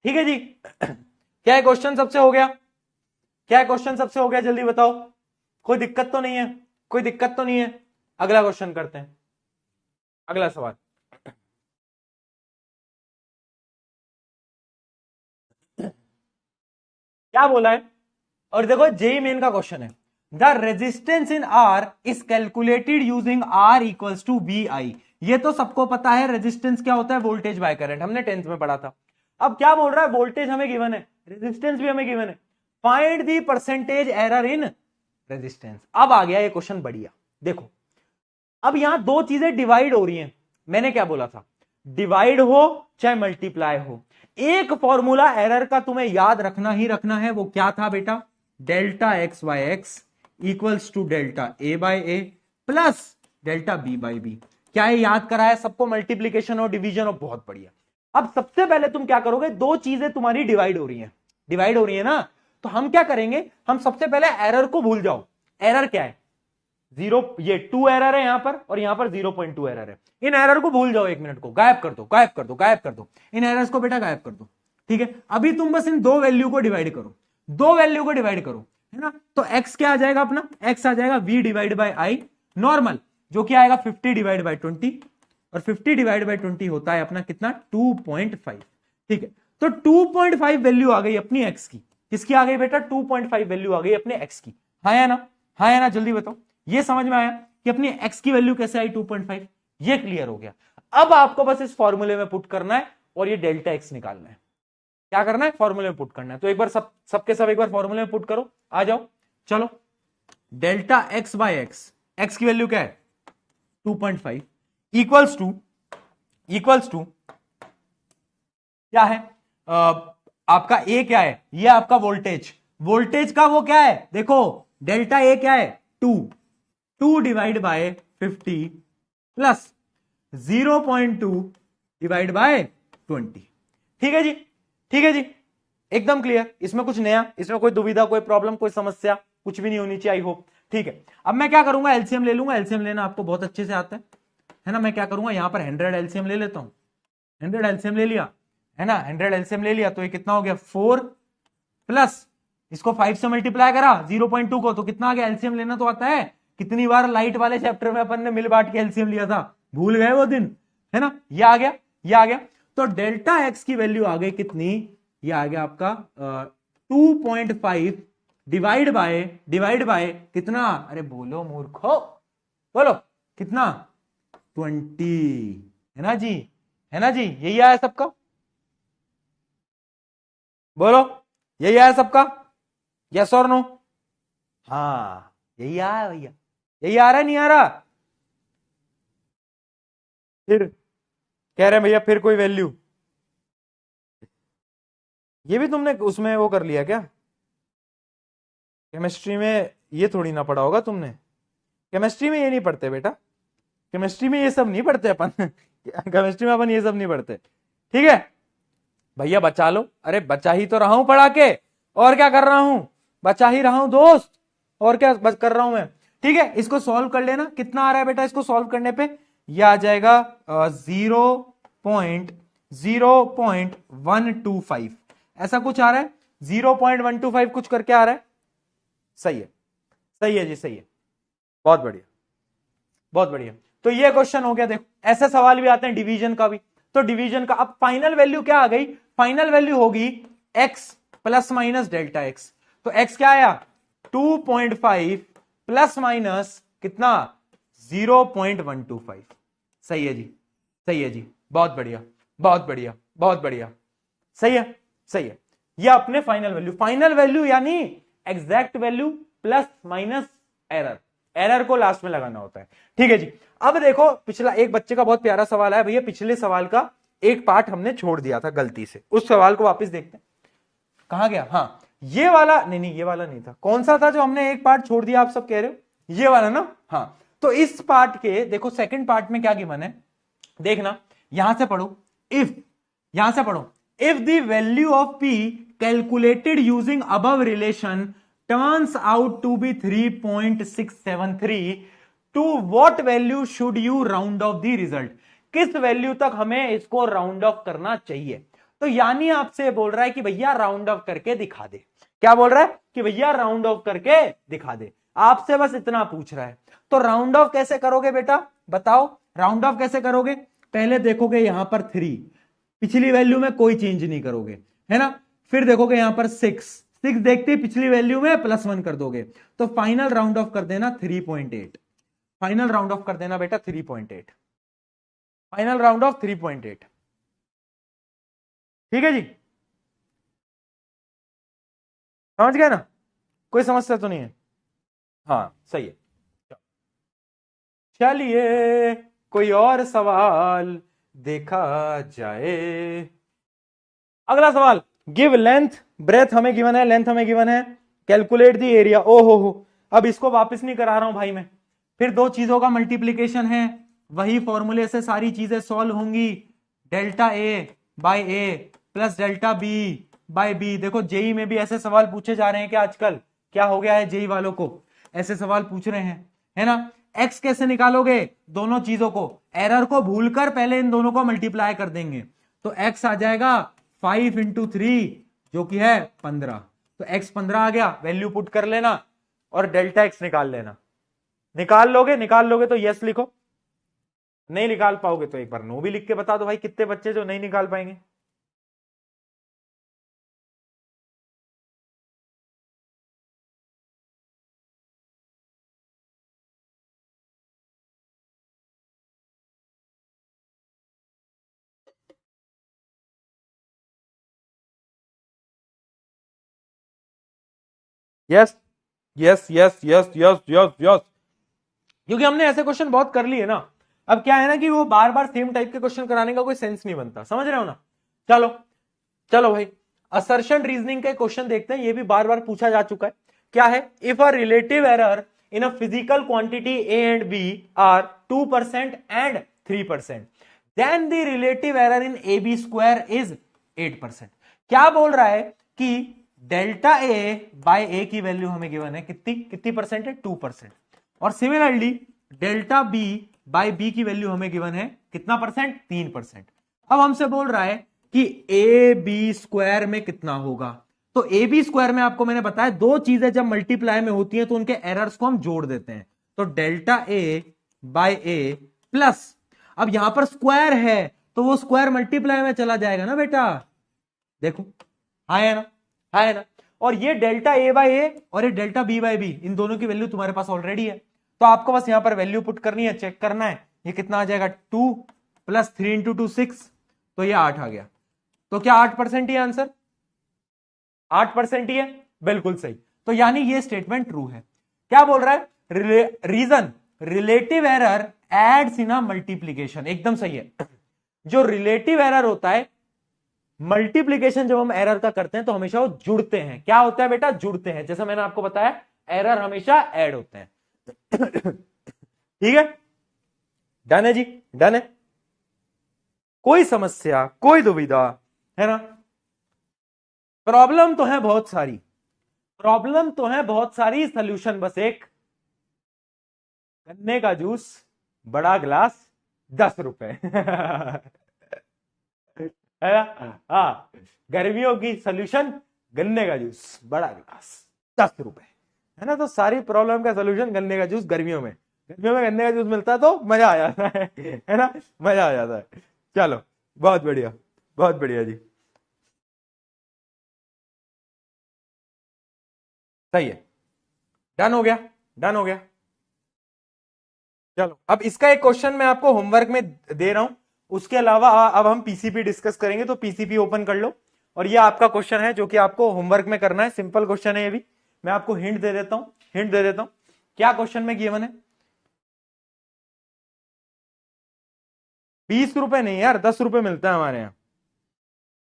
ठीक है जी। क्या क्वेश्चन सबसे हो गया? क्या क्वेश्चन सबसे हो गया? जल्दी बताओ, कोई दिक्कत तो नहीं है? कोई दिक्कत तो नहीं है? अगला क्वेश्चन करते हैं, अगला सवाल। क्या बोला है? और देखो जेई मेन का क्वेश्चन है, the resistance in R is calculated using R equals to V I. ये तो सबको पता है, रेजिस्टेंस क्या होता है? वोल्टेज बाय करंट, हमने 10th में पढ़ा था। अब क्या बोल रहा है? वोल्टेज हमें गिवन है, रेजिस्टेंस भी हमें गिवन है, find the percentage error in resistance. अब आ गया ये क्वेश्चन बढ़िया। देखो अब यहां दो चीजें डिवाइड हो रही हैं। मैंने क्या बोला था? डिवाइड हो चाहे मल्टीप्लाई हो, एक फॉर्मूला एरर का तुम्हें याद रखना ही रखना है। वो क्या था बेटा? Delta X by X equals to delta A by A plus delta B by B. क्या है? याद करा है सबको, मल्टीप्लीकेशन और डिवीजन। और बहुत बढ़िया। अब सबसे पहले तुम क्या करोगे? दो चीजें तुम्हारी डिवाइड हो रही हैं, डिवाइड हो रही है ना, तो हम क्या करेंगे? हम सबसे पहले एरर को भूल जाओ। एरर क्या है? 0, ये 2 एरर है यहां पर, और यहां पर 0.2 एरर है। इन एरर को भूल जाओ, 1 मिनट को गायब कर दो, गायब कर दो, गायब कर दो इन एरर्स को बेटा, गायब कर दो। ठीक है, अभी तुम बस इन दो वैल्यू को डिवाइड करो, दो वैल्यू को डिवाइड करो, है ना। तो x क्या आ जाएगा अपना? x आ जाएगा v divide by I normal, जो कि आएगा 50 डिवाइड बाई 20, और 50 डिवाइड बाई 20 होता है अपना कितना? 2.5। ठीक है, तो 2.5 वैल्यू आ गई अपनी x की। किसकी आ गई बेटा? 2.5 वैल्यू आ गई अपने x की। हाँ या ना? हाँ या ना? जल्दी बताओ। ये समझ में आया कि अपनी x की वैल्यू कैसे आई? 2.5। ये क्लियर हो गया। अब आपको बस इस फॉर्मूले में पुट करना है और ये डेल्टा x निकालना है। क्या करना है? फॉर्मूले में पुट करना है। तो एक बार सबके सब एक बार फॉर्मूले में पुट करो, आ जाओ। चलो, delta x by X, x की वैल्यू क्या है? 2.5 इक्वल्स टू क्या है? आपका a क्या है? ये आपका वोल्टेज, वोल्टेज का वो क्या है? देखो डेल्टा a क्या है? 2 divide by 50 plus 0.2 divide by 20। ठीक है जी, ठीक है जी, एकदम क्लियर। इसमें कुछ नया, इसमें कोई दुविधा, कोई प्रॉब्लम, कोई समस्या कुछ भी नहीं होनी चाहिए, आई होप। ठीक है, अब मैं क्या करूंगा? एलसीएम ले लूंगा। एलसीएम लेना आपको बहुत अच्छे से आता है ना। मैं क्या करूंगा? यहां पर 100 एलसीएम ले लेता हूं। 100 एलसीएम ले लिया, है ना। 100 एलसीएम ले लिया तो ये कितना हो गया? 4 प्लस इसको 5 से मल्टीप्लाई करा 0.2 को, तो कितना आ गया? एलसीएम लेना तो आता है। कितनी बार लाइट वाले चैप्टर में अपन ने मिल बांट के एलसीएम लिया था, भूल गए वो दिन, है ना। ये आ गया, ये आ गया। तो डेल्टा एक्स की वैल्यू आ गई कितनी? ये आ गया आपका 2.5 डिवाइड बाय कितना? अरे बोलो मूर्खो, बोलो कितना? 20, है ना जी, है ना जी। यही आया सबका, बोलो यही आया सबका, यस और नो? हाँ यही आया भैया, यही आ रहा है, नहीं आ रहा? फिर कह रहे हैं भैया फिर कोई वैल्यू, ये भी तुमने उसमें वो कर लिया क्या? केमिस्ट्री में ये थोड़ी ना पढ़ा होगा तुमने। केमिस्ट्री में ये नहीं पढ़ते बेटा, केमिस्ट्री में ये सब नहीं पढ़ते अपन। केमिस्ट्री में अपन ये सब नहीं पढ़ते। ठीक है भैया, बचा लो। अरे बचा ही तो रहा हूं पढ़ा के, और क्या कर रहा हूं? बचा ही रहा हूं दोस्त, और क्या बस कर रहा हूं मैं। ठीक है, इसको सॉल्व कर लेना। कितना आ रहा है बेटा इसको सॉल्व करने पे? यह आ जाएगा 0.125, ऐसा कुछ आ रहा है। 0.125 कुछ करके आ रहा है। सही है, सही है जी, सही है, बहुत बढ़िया, बहुत बढ़िया। तो ये क्वेश्चन हो गया। देखो ऐसे सवाल भी आते हैं डिवीजन का भी। तो डिवीजन का अब फाइनल वैल्यू क्या आ गई? फाइनल वैल्यू होगी x plus minus delta x. तो x क्या आया? 2.5 प्लस माइनस कितना? 0.125। सही है जी, सही है जी, बहुत बढ़िया, बहुत बढ़िया, बहुत बढ़िया। सही है, सही है। ये अपने फाइनल वैल्यू, फाइनल वैल्यू यानी exact value plus minus error, error को लास्ट में लगाना होता है। ठीक है जी। अब देखो पिछला एक बच्चे का बहुत प्यारा सवाल है भैया, पिछले सवाल का एक पार्ट हमने छोड़ दिया था गलती से, उस सवाल को वापस देखते हैं। कहां गया? हाँ ये वाला, नहीं ये वाला नहीं था। कौन सा था जो हमने एक पार्ट छोड़ दिया? आप सब कह रहे हो ये वाला ना। हाँ तो इस पार्ट के देखो सेकंड पार्ट में क्या गिवन है, देखना। यहां से पढ़ो, इफ, यहां से पढ़ो, if the value of P calculated using above relation turns out to be 3.673, to what value should you round off the result? किस वैल्यू तक हमें इसको राउंड ऑफ करना चाहिए? तो यानी आपसे बोल रहा है कि भैया राउंड ऑफ करके दिखा दे। क्या बोल रहा है? कि भैया राउंड ऑफ करके दिखा दे। आपसे बस इतना पूछ रहा है। तो राउंड ऑफ कैसे करोगे बेटा, बताओ राउंड ऑफ कैसे करोगे? पहले देखोगे यहां पर 3, पिछली वैल्यू में कोई चेंज नहीं करोगे, है ना। फिर देखोगे यहां पर 6 देखते ही पिछली वैल्यू में +1 कर दोगे, तो फाइनल राउंड ऑफ कर देना 3.8। फाइनल राउंड ऑफ कर देना बेटा 3.8। Final round of 3.8। ठीक है जी, समझ गए ना? कोई समस्या तो नहीं है? हाँ सही है। चलिए कोई और सवाल देखा जाए। अगला सवाल, गिव लेंथ ब्रेथ हमें गिवन है, लेंथ हमें गिवन है, कैलकुलेट दी एरिया। ओ हो, अब इसको वापस नहीं करा रहा हूं भाई मैं, फिर दो चीजों का मल्टीप्लीकेशन है, वही फॉर्मूले से सारी चीजें सॉल्व होंगी। Delta A by A plus delta B by B. देखो जेई में भी ऐसे सवाल पूछे जा रहे हैं कि आजकल क्या हो गया है, जेई वालों को ऐसे सवाल पूछ रहे हैं, है ना। एक्स कैसे निकालोगे? दोनों चीजों को, एरर को भूलकर पहले इन दोनों को मल्टीप्लाई कर देंगे, तो एक्स आ जाएगा 5 × 3 जो कि है 15। तो एक्स 15 आ गया, वैल्यू पुट कर लेना और डेल्टा एक्स निकाल लेना। निकाल लोगे तो यस लिखो, नहीं निकाल पाओगे तो एक बार नो भी लिख के बता दो भाई। कितने बच्चे जो नहीं निकाल पाएंगे? Yes yes yes yes yes yes yes, क्योंकि हमने ऐसे क्वेश्चन बहुत कर लिए ना। अब क्या है ना कि वो बार बार सेम टाइप के क्वेश्चन कराने का कोई सेंस नहीं बनता, समझ रहे हो ना। चलो चलो भाई, असर्शन रीजनिंग के क्वेश्चन देखते हैं, ये भी बार बार पूछा जा चुका है। क्या है? If a relative error in a physical quantity A and B are 2% and 3%, then the relative error in A B square is 8%। क्या बोल रहा है कि डेल्टा ए बाय ए की वैल्यू हमें गिवन है, कितनी परसेंट है? 2%। और similarly delta B by B की वैल्यू हमें गिवन है कितना परसेंट? 3%। अब हमसे बोल रहा है कि ए बी स्क्वायर में कितना होगा। तो ए बी स्क्वायर में आपको मैंने बताया दो चीजें जब मल्टीप्लाई में होती हैं तो उनके एरर्स को हम जोड़ देते हैं। तो delta A by A plus, अब यहां पर स्क्वायर है तो वो स्क्वायर मल्टीप्लाई में चला जाएगा ना बेटा, देखो है ना, है ना। और ये डेल्टा ए बाय ए और ये डेल्टा बी बाय बी, इन दोनों की वैल्यू तुम्हारे पास ऑलरेडी है, तो आपको बस यहां पर वैल्यू पुट करनी है, चेक करना है ये कितना आ जाएगा। 2 + 3 × 2 6, तो ये 8 आ गया। तो क्या 8% ही आंसर? 8% ही है, बिल्कुल सही। तो यानी ये स्टेटमेंट ट्रू है। क्या बोल रहा है? Reason relative error adds in a multiplication, एकदम सही है। जो रिलेटिव एरर होता है, मल्टीप्लीकेशन जब हम एरर का करते हैं तो हमेशा वो जुड़ते हैं। क्या होता है बेटा? जुड़ते हैं। जैसा मैंने आपको बताया, एरर हमेशा ऐड होते हैं। ठीक है, डन है जी, डन है। कोई समस्या, कोई दुविधा है ना? प्रॉब्लम तो है बहुत सारी, प्रॉब्लम तो है बहुत सारी, सॉल्यूशन बस एक, गन्ने का जूस बड़ा ग्लास 10 रुपए। है ना? हाँ, गर्मियों की सोल्यूशन गन्ने का जूस बड़ा ग्लास 10 रुपए, है ना। तो सारी प्रॉब्लम का सोल्यूशन गन्ने का जूस। गर्मियों में गन्ने का जूस मिलता है तो मजा आ जाता है ना, मजा आ जाता है। चलो बहुत बढ़िया, बहुत बढ़िया जी, सही है, डन हो गया, डन हो गया। चलो अब इसका एक क्वेश्चन मैं आपको होमवर्क में दे रहा हूं, उसके अलावा अब हम पीसीपी डिस्कस करेंगे, तो पीसीपी ओपन कर लो। और ये आपका क्वेश्चन है जो कि आपको होमवर्क में करना है, सिंपल क्वेश्चन है ये भी। मैं आपको हिंट दे देता हूं, हिंट दे देता हूं क्या क्वेश्चन में गिवन है। 20 रुपए नहीं यार, 10 रुपए मिलता है हमारे यहाँ।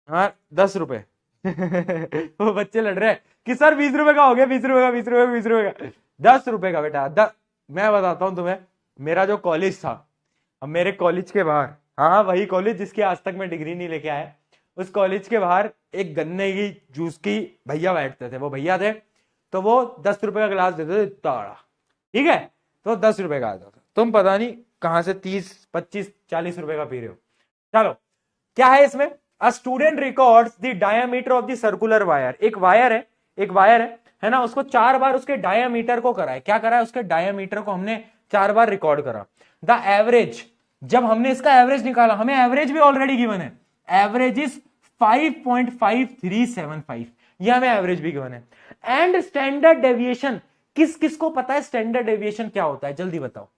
हाँ 10 रुपए। वो बच्चे लड़ रहे हैं कि सर 20 रुपए का हो गया, 20 रुपए का, 20 रुपए का, 20 रुपए का। 10 रुपए का बेटा। मैं बताता हूं तुम्हें, मेरा जो कॉलेज था, अब मेरे कॉलेज के बाहर, हाँ वही कॉलेज जिसके आज तक मैं डिग्री नहीं लेके आया, उस कॉलेज के बाहर एक गन्ने की जूस की भैया बैठते थे, वो भैया थे, तो वो 10 रुपए का गिलास देते थे ताड़ा, ठीक है, तो 10 रुपए का आता था, तुम पता नहीं कहां से 30, 25, 40 रुपए का पी रहे हो। चलो क्या है इसमें, a student records the diameter of the circular wire, एक वायर है, एक वायर है ना, उसको 4 बार उसके डायामीटर को करा है, क्या करा है, उसके डायामीटर को हमने 4 बार रिकॉर्ड करा। द एवरेज, जब हमने इसका एवरेज निकाला, हमें एवरेज भी ऑलरेडी गिवन है, एवरेज इज 5.5375, ये हमें एवरेज भी गिवन है। एंड स्टैंडर्ड डेविएशन, किस किस को पता है स्टैंडर्ड डेविएशन क्या होता है, जल्दी बताओ,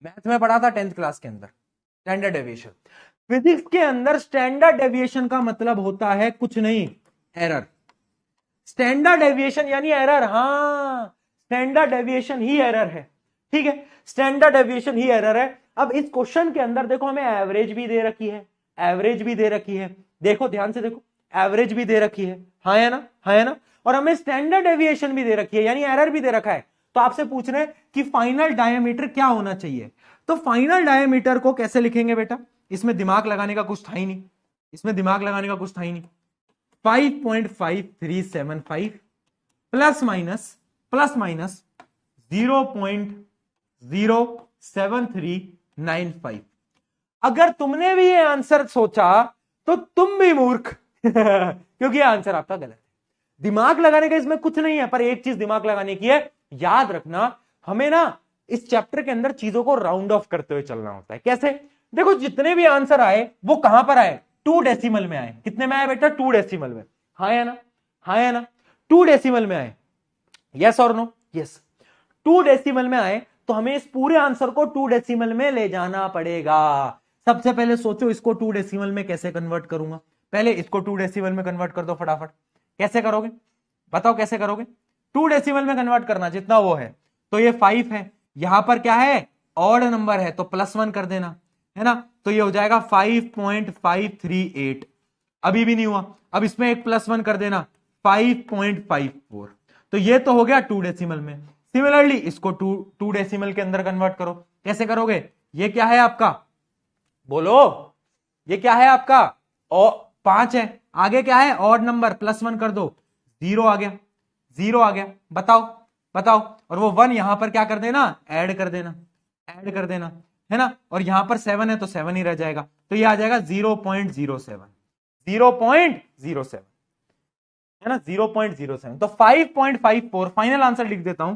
मैथ में पढ़ा था 10th क्लास के अंदर स्टैंडर्ड डेविएशन। फिजिक्स के अंदर स्टैंडर्ड डेविएशन का मतलब होता है कुछ नहीं, एरर। स्टैंडर्ड डेविएशन यानी एरर, हाँ स्टैंडर्ड डेविएशन ही एरर है, ठीक है, स्टैंडर्ड डेविएशन ही एरर है। अब इस क्वेश्चन के अंदर देखो हमें एवरेज भी दे रखी है, एवरेज भी दे रखी है, देखो ध्यान से देखो, एवरेज भी दे रखी है, हाँ है ना, हाँ है ना, और हमें स्टैंडर्ड डेविएशन भी दे रखी है, यानी एरर भी दे रखा है। तो आपसे पूछ रहे हैं कि फाइनल डायमीटर क्या होना चाहिए, तो फाइनल डायमीटर को कैसे लिखेंगे बेटा, इसमें दिमाग लगाने का कुछ था ही नहीं, इसमें दिमाग लगाने का कुछ था ही नहीं। 5.5375 प्लस माइनस 0.07395। अगर तुमने भी ये आंसर सोचा तो तुम भी मूर्ख क्योंकि ये आंसर आपका गलत है। दिमाग लगाने का इसमें कुछ नहीं है, पर एक चीज दिमाग लगाने की है, याद रखना हमें ना इस चैप्टर के अंदर चीजों को राउंड ऑफ करते हुए चलना होता है। कैसे, देखो जितने भी आंसर आए वो कहां पर आए, 2 डेसिमल में आए। कितने में आए बेटा, 2 डेसिमल में, हाँ या ना, हाँ या ना, 2 डेसिमल में आए, यस और नो, यस 2 डेसिमल में आए, तो हमें इस पूरे आंसर को 2 डेसिमल में ले जाना पड़ेगा। सबसे पहले सोचो इसको 2 डेसिमल में कैसे कन्वर्ट करूंगा, पहले इसको 2 डेसिमल में कन्वर्ट कर दो फटाफट। कैसे करोगे बताओ, कैसे करोगे, 2 डेसिमल में कन्वर्ट करना जितना वो है, तो ये 5 है, यहां पर क्या है ऑड नंबर है तो +1 कर देना, है ना, तो ये हो जाएगा 5.538। अभी भी नहीं हुआ, अब इसमें एक +1 कर देना 5.54, तो ये तो हो गया 2 डेसिमल में। सिमिलरली इसको 2 डेसिमल के अंदर कन्वर्ट करो, कैसे करोगे, ये क्या है आपका, बोलो, ये क्या है आपका, और 5 है, आगे क्या है ऑड नंबर, +1 कर दो, 0 आ गया, 0 आ गया, बताओ बताओ, और वो 1 यहां पर क्या कर देना, ऐड कर देना, ऐड कर देना, है ना, और यहां पर 7 है तो 7 ही रह जाएगा, तो ये आ जाएगा 0.07, 0.07, है ना, 0.07, तो 5.54 फाइनल आंसर लिख देता हूं,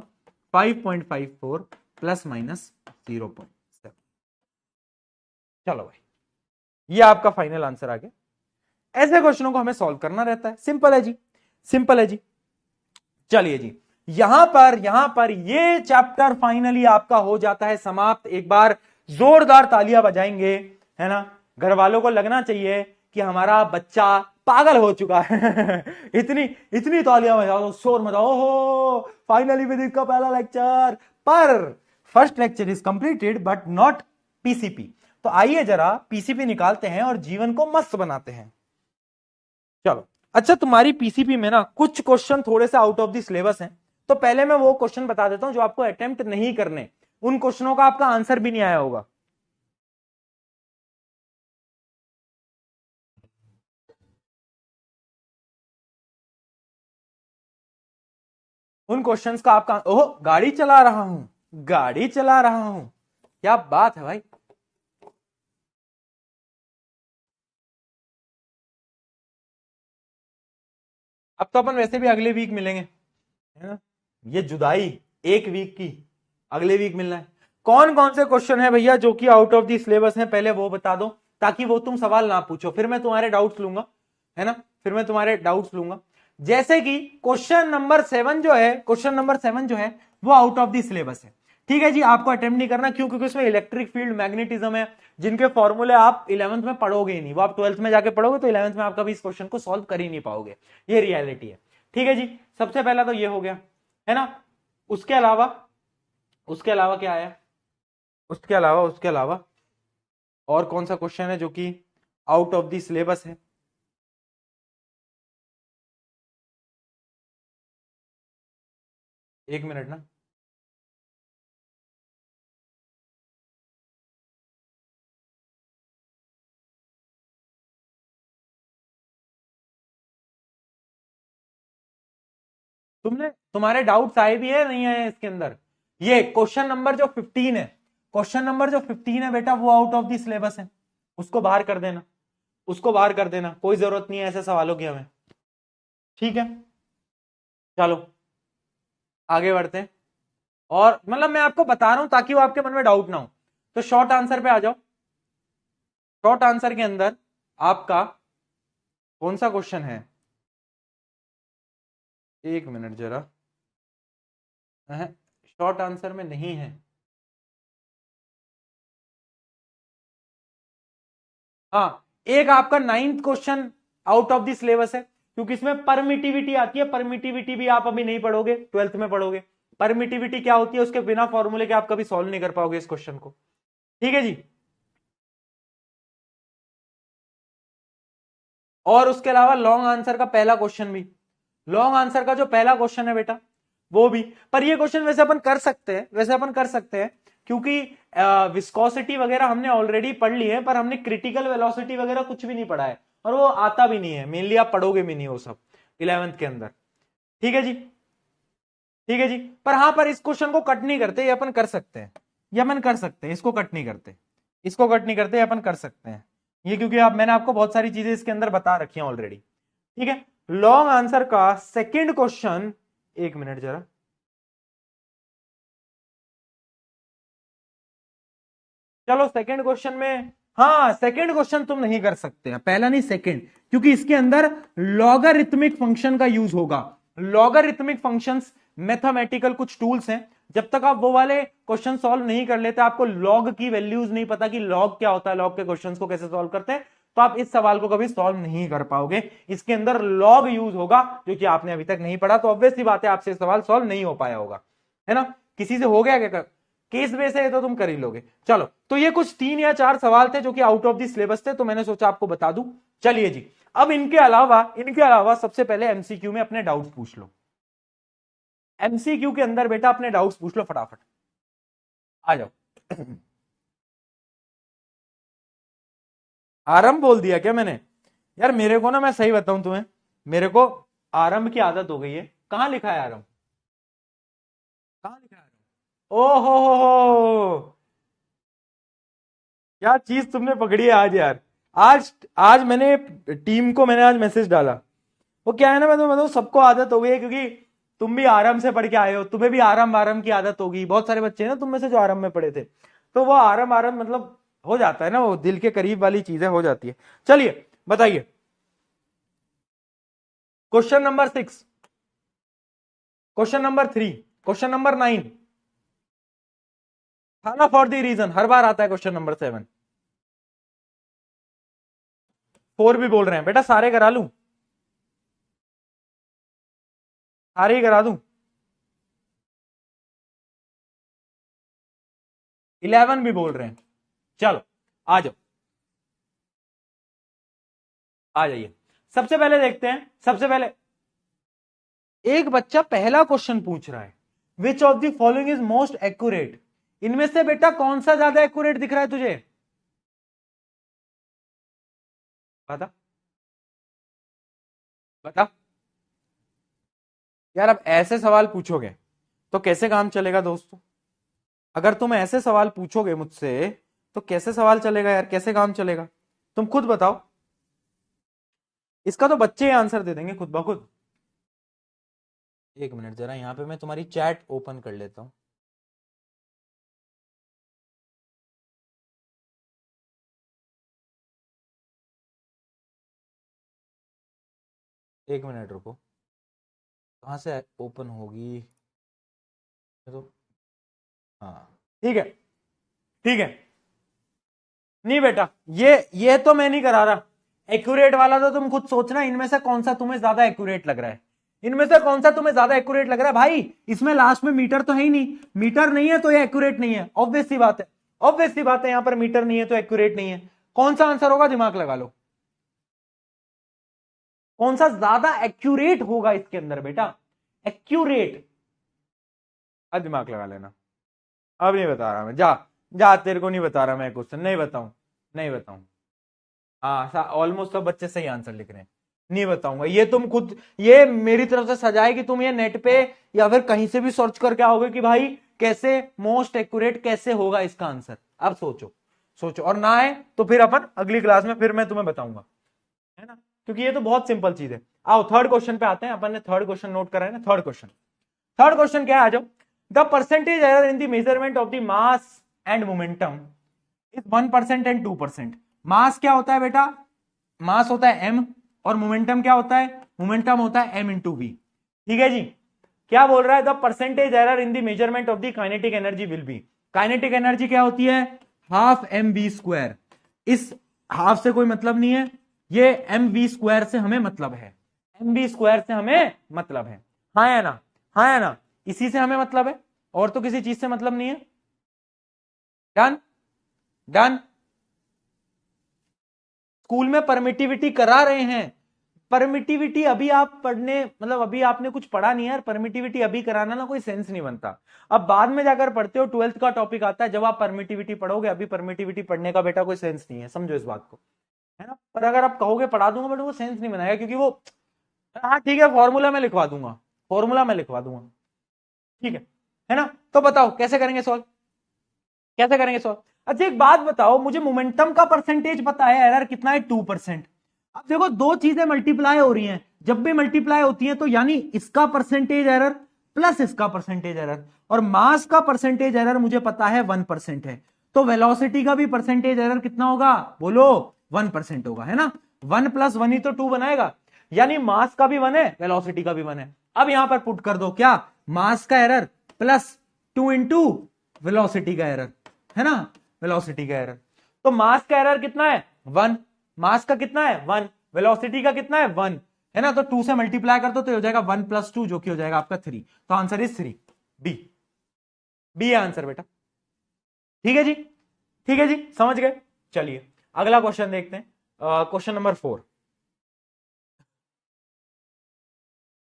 5.54 प्लस माइनस 0.7। चलो भाई, ये आपका फाइनल आंसर आ गया। ऐसे क्वेश्चनों को हमें सॉल्व करना रहता है, सिंपल है जी, सिंपल है जी। चलिए जी, यहां पर ये चैप्टर फाइनली आपका हो जाता है समाप्त। एक बार जोरदार तालियां बजाएंगे, है ना, घर वालों को लगना चाहिए कि हमारा बच्चा पागल हो चुका है इतनी इतनी तालियां बजाओ, तो शोर मचाओ, हो फाइनली विदित का पहला लेक्चर। पर first lecture is completed but not PCP, तो आइए जरा पीसीपी निकालते हैं और जीवन को मस्त बनाते हैं। चलो, अच्छा तुम्हारी पीसीपी में ना कुछ क्वेश्चन थोड़े से आउट ऑफ द सिलेबस हैं, तो पहले मैं वो क्वेश्चन बता देता हूं जो आपको अटेम्प्ट नहीं करने, उन क्वेश्चनों का आपका आंसर भी नहीं आया होगा। उन क्वेश्चंस का आपका, ओह गाड़ी चला रहा हूं, गाड़ी चला रहा हूं, क्या बात है भाई। अब तो अपन वैसे भी अगले वीक मिलेंगे, है ना, ये जुदाई एक वीक की, अगले वीक मिलना है। कौन कौन से क्वेश्चन है भैया जो कि आउट ऑफ द सिलेबस है, पहले वो बता दो, ताकि वो तुम सवाल ना पूछो, फिर मैं तुम्हारे डाउट्स लूंगा, है ना, फिर मैं तुम्हारे डाउट्स लूंगा। जैसे कि क्वेश्चन नंबर 7 जो है, क्वेश्चन नंबर 7 जो है वो आउट ऑफ द सिलेबस है, ठीक है जी, आपको अटेम्प्ट नहीं करना, क्यों, क्योंकि उसमें इलेक्ट्रिक फील्ड, मैग्नेटिज्म है, जिनके फॉर्मूले आप 11th में पढ़ोगे ही नहीं, वो आप 12th में जाके पढ़ोगे तो 11th में आप कभी इस क्वेश्चन को सॉल्व कर ही नहीं पाओगे, ये रियलिटी है, ठीक है जी। सबसे पहला तो ये हो गया, है ना, उसके अलावा, उसके अलावा क्या आया, उसके अलावा और कौन सा क्वेश्चन है जो कि आउट ऑफ द सिलेबस है, एक मिनट ना, तुम्हारे डाउट्स आए भी है नहीं आए इसके अंदर? ये क्वेश्चन नंबर जो 15 है, क्वेश्चन नंबर जो 15 है बेटा, वो आउट ऑफ द सिलेबस है, उसको बाहर कर देना, उसको बाहर कर देना, कोई जरूरत नहीं है ऐसे सवालों की हमें। ठीक है, चलो आगे बढ़ते हैं। और मतलब मैं आपको बता रहा हूं ताकि वो आपके मन में डाउट ना हो। तो शॉर्ट आंसर पे आ जाओ। शॉर्ट आंसर के अंदर आपका कौन सा क्वेश्चन है? एक मिनट जरा, शॉर्ट आंसर में नहीं है। हाँ, एक आपका 9th question out of the syllabus है, क्योंकि इसमें परमिटिविटी आती है। परमिटिविटी भी आप अभी नहीं पढ़ोगे, 12th में पढ़ोगे। परमिटिविटी क्या होती है, उसके बिना फॉर्मूले के आप कभी सॉल्व नहीं कर पाओगे इस क्वेश्चन को। ठीक है जी। और उसके अलावा लॉन्ग आंसर का पहला क्वेश्चन भी, लॉन्ग आंसर का जो पहला क्वेश्चन है बेटा वो भी। पर ये क्वेश्चन वैसे अपन कर सकते हैं, वैसे अपन कर सकते हैं, क्योंकि विस्कोसिटी वगैरह हमने ऑलरेडी पढ़ ली है, पर हमने क्रिटिकल वेलोसिटी वगैरह कुछ भी नहीं पढ़ा है, और वो आता भी नहीं है, मेनली आप पढ़ोगे भी नहीं वो सब 11th के अंदर। ठीक है जी, ठीक है जी। पर हाँ, पर इस क्वेश्चन को कट नहीं करते, ये अपन कर सकते हैं, ये अपन कर सकते हैं, इसको कट नहीं करते, इसको कट नहीं करते, अपन कर सकते हैं ये, क्योंकि आप मैंने आपको बहुत सारी चीजें इसके अंदर बता रखी हैं ऑलरेडी। ठीक है, लॉन्ग आंसर का सेकंड क्वेश्चन, एक मिनट जरा, चलो सेकंड क्वेश्चन में, हाँ सेकंड क्वेश्चन तुम नहीं कर सकते, पहला नहीं सेकंड, क्योंकि इसके अंदर लॉगरिथमिक फंक्शन का यूज होगा। लॉगरिथमिक फंक्शंस मैथमेटिकल कुछ टूल्स हैं, जब तक आप वो वाले क्वेश्चन सॉल्व नहीं कर लेते, आपको लॉग की वैल्यूज नहीं पता कि लॉग क्या होता है, लॉग के क्वेश्चंस को कैसे सॉल्व करते हैं, तो आप इस सवाल को कभी सॉल्व नहीं कर पाओगे। इसके अंदर लॉग यूज होगा, जो कि आपने अभी तक नहीं पढ़ा, तो ऑब्वियस सी बात है आपसे सवाल सॉल्व नहीं हो पाया होगा, है ना? किसी से हो गया क्या? केस बेस है तो तुम कर ही लोगे। चलो, तो ये कुछ 3 या 4 सवाल थे जो कि आउट ऑफ द सिलेबस थे, तो मैंने सोचा आपको बता दूं। चलिए जी, अब इनके अलावा सबसे पहले एमसीक्यू में अपने डाउट्स पूछ लो। एमसीक्यू के अंदर बेटा अपने डाउट्स पूछ लो फटाफट, आ जाओ। आरंभ बोल दिया क्या मैंने? यार मेरे को ना, मैं सही बताऊं तुम्हें, मेरे को आरंभ की आदत हो गई है। कहां लिखा है आरंभ? कहां लिखा है आरंभ? ओहो हो, क्या चीज तुमने पकड़ी है आज यार। आज आज मैंने टीम को मैंने आज मैसेज डाला। वो क्या है ना, मैं तो बताऊं, सबको आदत हो गई है, क्योंकि तुम भी आराम से पढ़ के आए हो, तुम्हें भी आराम आराम की आदत होगी। बहुत सारे बच्चे ना तुम में से जो आराम में पढ़े थे, तो वो आराम आराम मतलब हो जाता है ना, वो दिल के करीब वाली चीजें हो जाती है। चलिए बताइए, question number 6, question number 3, question number 9, थाना फॉर द रीजन हर बार आता है, क्वेश्चन नंबर 7, 4 भी बोल रहे हैं बेटा, सारे करा लूं, सारे ही करा दूं, 11 भी बोल रहे हैं। चलो आ जाओ, आ जाइए। सबसे पहले देखते हैं, सबसे पहले एक बच्चा पहला क्वेश्चन पूछ रहा है, which of the following is most accurate. इनमें से बेटा कौन सा ज्यादा एक्यूरेट दिख रहा है तुझे? बता बता। यार अब ऐसे सवाल पूछोगे तो कैसे काम चलेगा दोस्तों? अगर तुम ऐसे सवाल पूछोगे मुझसे तो कैसे सवाल चलेगा यार, कैसे काम चलेगा? तुम खुद बताओ। इसका तो बच्चे ही आंसर दे देंगे खुद ब खुद। एक मिनट जरा, यहां पे मैं तुम्हारी चैट ओपन कर लेता हूं। एक मिनट रुको, कहां से ओपन होगी? तो हाँ ठीक है, ठीक है। नहीं बेटा, ये तो मैं नहीं करा रहा। एक्यूरेट वाला तो तुम खुद सोचना, इनमें से कौन सा तुम्हें ज्यादा एक्यूरेट लग रहा है, इनमें से कौन सा तुम्हें ज्यादा एक्यूरेट लग रहा है भाई? इसमें लास्ट में मीटर तो है ही नहीं, मीटर नहीं है तो ये एक्यूरेट नहीं है, ऑब्वियस सी बात है, ऑब्वियस सी बात है, यहां पर मीटर नहीं है तो एक्यूरेट नहीं है। कौन सा आंसर होगा, दिमाग लगा लो, कौन सा ज्यादा एक्यूरेट होगा इसके अंदर बेटा? एक्यूरेट, अब दिमाग लगा लेना। अब नहीं बता रहा मैं, जा जा, तेरे को नहीं बता रहा मैं, क्वेश्चन नहीं बताऊं, नहीं बताऊं। हाँ, ऑलमोस्ट सब बच्चे सही आंसर लिख रहे हैं। नहीं बताऊंगा। ये तुम खुद, ये मेरी तरफ से सजाए कि तुम ये नेट पे या फिर कहीं से भी सर्च करके आओगे कि भाई कैसे मोस्ट एक्यूरेट कैसे होगा इसका आंसर। अब सोचो सोचो, और ना है तो फिर अपन अगली क्लास में फिर मैं तुम्हें बताऊंगा, है ना, क्योंकि ये तो बहुत सिंपल चीज है। आओ थर्ड क्वेश्चन पे आते हैं। अपन ने थर्ड क्वेश्चन नोट करा है ना। थर्ड क्वेश्चन क्या है, आ जाओ। The percentage error in the measurement of the mass and momentum is 1% and 2%। मास क्या होता है बेटा, मास होता है m, और मोमेंटम क्या होता है, मोमेंटम होता है m इंटू वी। ठीक है जी। क्या बोल रहा है, the percentage error in the measurement of the kinetic energy will be. Kinetic energy क्या होती है, हाफ mv²। इस हाफ से कोई मतलब नहीं है, ये mv² से हमें मतलब है, mv² से हमें मतलब है। हाँ या ना, हाँ या ना, इसी से हमें मतलब है, और तो किसी चीज से मतलब नहीं है। Done done. स्कूल में परमिटिविटी करा रहे हैं, परमिटिविटी अभी आप पढ़ने, मतलब अभी आपने कुछ पढ़ा नहीं है यार, परमिटिविटी अभी कराना ना कोई सेंस नहीं बनता। अब बाद में जाकर पढ़ते हो, 12th का टॉपिक आता है, जब आप परमिटिविटी पढ़ोगे, अभी परमिटिविटी पढ़ने का बेटा कोई सेंस नहीं है, समझो इस बात को, है ना। पर अगर आप कहोगे पढ़ा दूंगा, बट वो सेंस नहीं बनाएगा, क्योंकि वो, हाँ ठीक है, फॉर्मूला में लिखवा दूंगा, फॉर्मूला में लिखवा दूंगा, ठीक है ना। तो बताओ कैसे करेंगे सॉल्व, कैसे करेंगे सॉल्व। अच्छा एक बात बताओ, मुझे मोमेंटम का परसेंटेज पता है, एरर कितना है 2%। अब देखो दो चीजें मल्टीप्लाई हो रही हैं, जब भी मल्टीप्लाई होती हैं तो यानी इसका परसेंटेज एरर प्लस इसका परसेंटेज एरर, और मास का परसेंटेज एरर मुझे पता है 1% है, तो वेलोसिटी का भी परसेंटेज एरर कितना होगा, बोलो 1% होगा, है ना। 1 + 1 ही तो 2 बनाएगा, यानी मास का भी 1 है, वेलोसिटी का भी 1 है। अब यहां पर पुट कर दो क्या, मास का एरर प्लस 2 इंटू वेलोसिटी का एरर, है ना, वेलोसिटी का एरर। तो मास का एरर कितना है 1, मास का कितना है 1, वेलोसिटी का कितना है 1, है ना। तो 2 से मल्टीप्लाई कर दो तो हो जाएगा 1 + 2, जो कि हो जाएगा आपका 3। तो आंसर इज 3, बी, बी है आंसर बेटा। ठीक है जी, ठीक है जी, समझ गए। चलिए अगला क्वेश्चन देखते हैं, क्वेश्चन नंबर 4।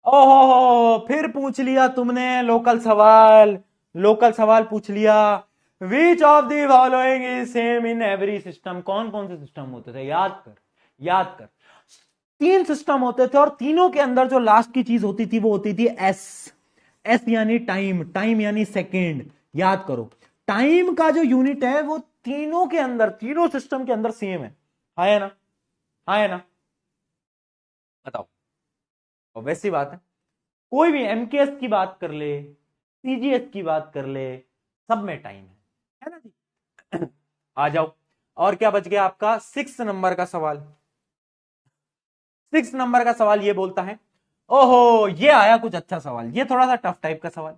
ओहो फिर पूछ लिया तुमने लोकल सवाल, लोकल सवाल पूछ लिया। Which of the following is same in every system. कौन कौन से सिस्टम होते थे, याद कर, याद कर। 3 सिस्टम होते थे, और तीनों के अंदर जो लास्ट की चीज होती थी वो होती थी एस। एस यानी टाइम, टाइम यानी सेकेंड। याद करो, टाइम का जो यूनिट है वो तीनों के अंदर, तीनों सिस्टम के अंदर सेम है। हाँ है ना, हाँ है ना, बताओ। और वैसी बात है, कोई भी एमकेएस की बात कर ले, सीजीएस की बात कर ले, सब में टाइम है ना जी। आ जाओ, और क्या बच गया आपका 6 नंबर का सवाल। 6 नंबर का सवाल ये बोलता है, ओहो ये आया कुछ अच्छा सवाल, ये थोड़ा सा टफ टाइप का सवाल।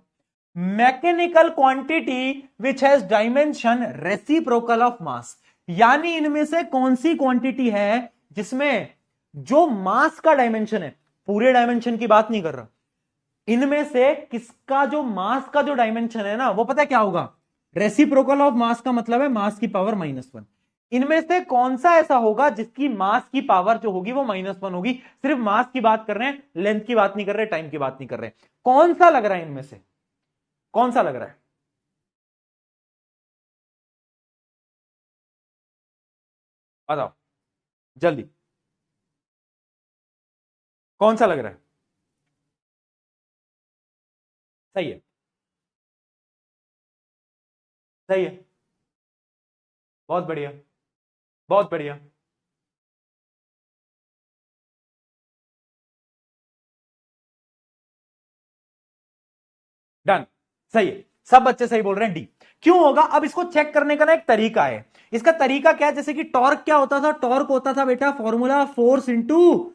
Mechanical quantity which has dimension reciprocal of mass. यानी इनमें से कौन सी क्वांटिटी है जिसमें जो मास का डायमेंशन है, पूरे डायमेंशन की बात नहीं कर रहा, इनमें से किसका जो मास का जो डायमेंशन है ना, वो पता है क्या होगा, रेसिप्रोकल ऑफ मास का मतलब है मास की पावर -1। इनमें से कौन सा ऐसा होगा जिसकी मास की पावर जो होगी वो -1 होगी। सिर्फ मास की बात कर रहे हैं, लेंथ की बात नहीं कर रहे, टाइम की बात नहीं कर रहे। कौन सा लग रहा है इनमें से, कौन सा लग रहा है, बताओ जल्दी, कौन सा लग रहा है। सही है, सही है, बहुत बढ़िया, बहुत बढ़िया। डन, सही है, सब बच्चे सही बोल रहे हैं, डी। क्यों होगा, अब इसको चेक करने का ना एक तरीका है। इसका तरीका क्या है, जैसे कि टॉर्क क्या होता था, टॉर्क होता था बेटा फॉर्मूला फोर्स इंटू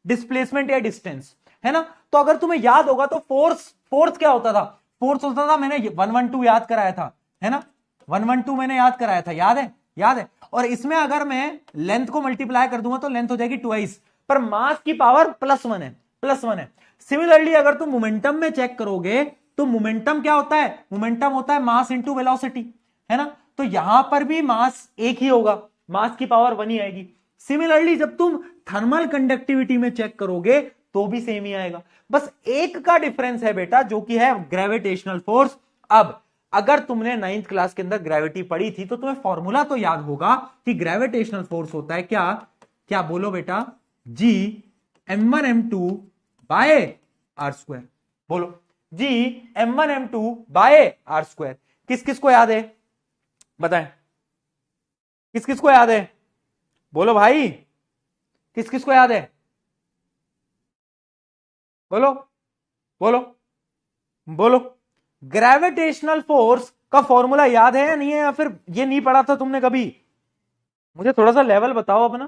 डिस्प्लेसमेंट या डिस्टेंस, है ना। तो अगर तुम्हें याद होगा तो फोर्स, फोर्स क्या होता था, फोर्स होता था, मैंने 112 याद कराया था, है ना, 112 मैंने याद कराया था, याद है, याद है। और इसमें अगर मैं लेंथ को मल्टीप्लाई कर दूंगा तो लेंथ हो जाएगी ट्वाइस, पर मास की पावर +1 है, +1 है। सिमिलरली अगर तुम मोमेंटम में चेक करोगे तो मोमेंटम क्या होता है, मोमेंटम होता है मास इंटू वेलोसिटी, है ना। तो यहां पर भी मास एक ही होगा, मास की पावर 1 ही आएगी। सिमिलरली जब तुम थर्मल कंडक्टिविटी में चेक करोगे तो भी सेम ही आएगा, बस एक का डिफरेंस है बेटा, जो कि है ग्रेविटेशनल फोर्स। अब अगर तुमने 9th क्लास के अंदर ग्रेविटी पढ़ी थी तो तुम्हें फॉर्मूला तो याद होगा कि ग्रेविटेशनल फोर्स होता है क्या, क्या बोलो बेटा, G m1 m2 bye are square. बोलो जी, m1 m2 bye are square. किस किस को याद है बताएं, किस किस को याद है? बोलो भाई, किस किस को याद है? बोलो बोलो बोलो। ग्रेविटेशनल फोर्स का फॉर्मूला याद है या नहीं है, या फिर ये नहीं पढ़ा था तुमने कभी? मुझे थोड़ा सा लेवल बताओ अपना,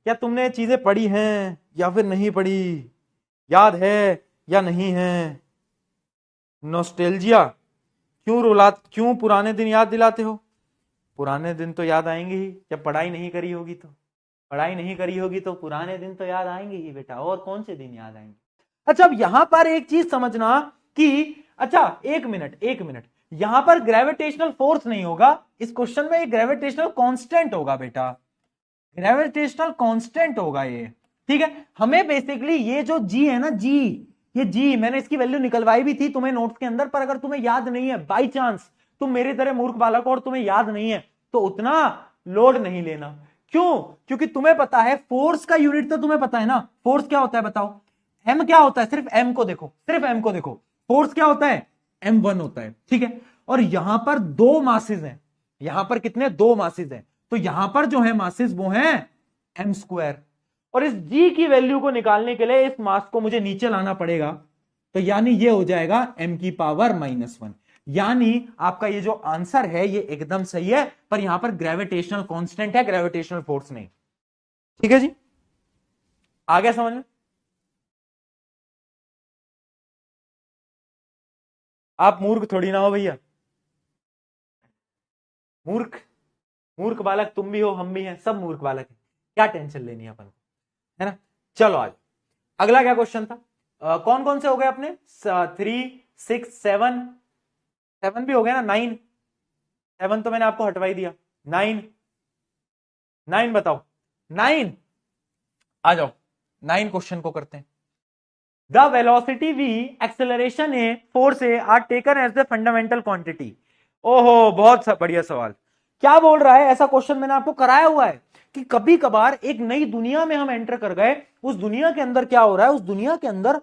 क्या तुमने चीजें पढ़ी हैं या फिर नहीं पढ़ी, याद है या नहीं है? नॉस्टैल्जिया, क्यों पुराने दिन याद दिलाते हो? पुराने दिन तो याद आएंगे ही जब पढ़ाई नहीं करी होगी, तो पढ़ाई नहीं करी होगी तो पुराने दिन तो याद आएंगे ही बेटा, और कौन से दिन याद आएंगे? अच्छा, अब यहां पर एक चीज समझना कि अच्छा एक मिनट, यहां पर ग्रेविटेशनल फोर्स नहीं होगा इस क्वेश्चन में, एक ग्रेविटेशनल कांस्टेंट होगा बेटा, ग्रेविटेशनल कांस्टेंट होगा ये। ठीक है, हमें बेसिकली ये जो जी है ना, जी, ये जी मैंने इसकी वैल्यू निकलवाई भी थी तुम्हें नोट्स के अंदर, पर अगर तुम्हें याद नहीं है, बाई चांस तुम मेरी तरह मूर्ख बालक हो और तुम्हें याद नहीं है, तो उतना लोड नहीं लेना। क्यों? क्योंकि तुम्हें पता है फोर्स का यूनिट तो तुम्हें पता है ना, फोर्स क्या होता है बताओ? एम क्या होता है? सिर्फ एम को देखो, सिर्फ एम को देखो। फोर्स क्या होता है? m1 होता है। ठीक है, और यहां पर दो मासेस हैं, यहां पर कितने? दो मासेस हैं, तो यहां पर जो है मासेस वो हैं m स्क्वायर, और इस g की वैल्यू को निकालने के लिए इस मास को मुझे नीचे लाना पड़ेगा, तो यानी ये हो जाएगा m की पावर -1। यानी आपका ये जो आंसर है ये एकदम सही है, पर यहां पर ग्रेविटेशनल कांस्टेंट है, ग्रेविटेशनल फोर्स नहीं। ठीक है जी, आ गया समझ में? आप मूर्ख थोड़ी ना हो भैया, मूर्ख, मूर्ख बालक तुम भी हो, हम भी हैं, सब मूर्ख बालक हैं, क्या टेंशन लेनी है अपन को, है ना? चलो आज अगला क्या क्वेश्चन था? कौन कौन से हो गए अपने? 3 6 7, 7 भी हो गया ना, 9, 7 तो मैंने आपको हटवाई दिया, 9, 9 बताओ, 9 आ जाओ, 9 क्वेश्चन को करते हैं। The velocity v, acceleration a, force a are taken as the fundamental quantity. ओहो, बहुत बढ़िया सवाल। क्या बोल रहा है? ऐसा क्वेश्चन मैंने आपको कराया हुआ है कि कभी कभार एक नई दुनिया में हम एंटर कर गए, उस दुनिया के अंदर क्या हो रहा है, उस दुनिया के अंदर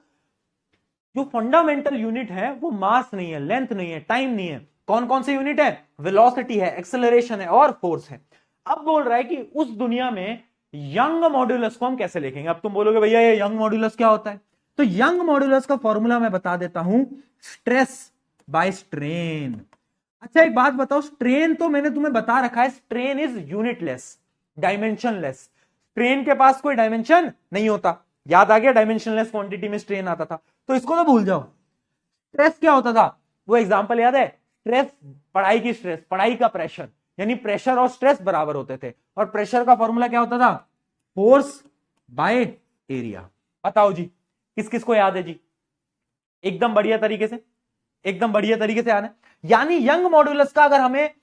जो फंडामेंटल यूनिट है वो मास नहीं है, लेंथ नहीं है, टाइम नहीं है। कौन कौन से यूनिट है? वेलोसिटी है, एक्सेलरेशन है और फोर्स है। अब बोल रहा है कि उस दुनिया में यंग मॉड्यूलस को हम कैसे लिखेंगे? अब तुम बोलोगे भैया ये यंग मॉड्यूलस क्या होता है? तो यंग मॉड्यूलस का फॉर्मूला मैं बता देता हूं, स्ट्रेस बाय स्ट्रेन। अच्छा एक बात बताओ, स्ट्रेन तो मैंने तुम्हें बता रखा है, strain is unitless, dimensionless. Strain के पास कोई डायमेंशन नहीं होता, याद आ गया? डायमेंशनलेस क्वांटिटी में स्ट्रेन आता था, तो इसको तो भूल जाओ। स्ट्रेस क्या होता था? वो एग्जांपल याद है? स्ट्रेस, पढ़ाई की स्ट्रेस, पढ़ाई का प्रेशर, यानी प्रेशर और स्ट्रेस बराबर होते थे, और प्रेशर का फॉर्मूला क्या होता था? Force by area. बताओ जी, किस किस को याद है जी? एकदम बढ़िया तरीके से, एकदम बढ़िया तरीके से याद है। यानी यंग मॉड्यूलस का अगर हमें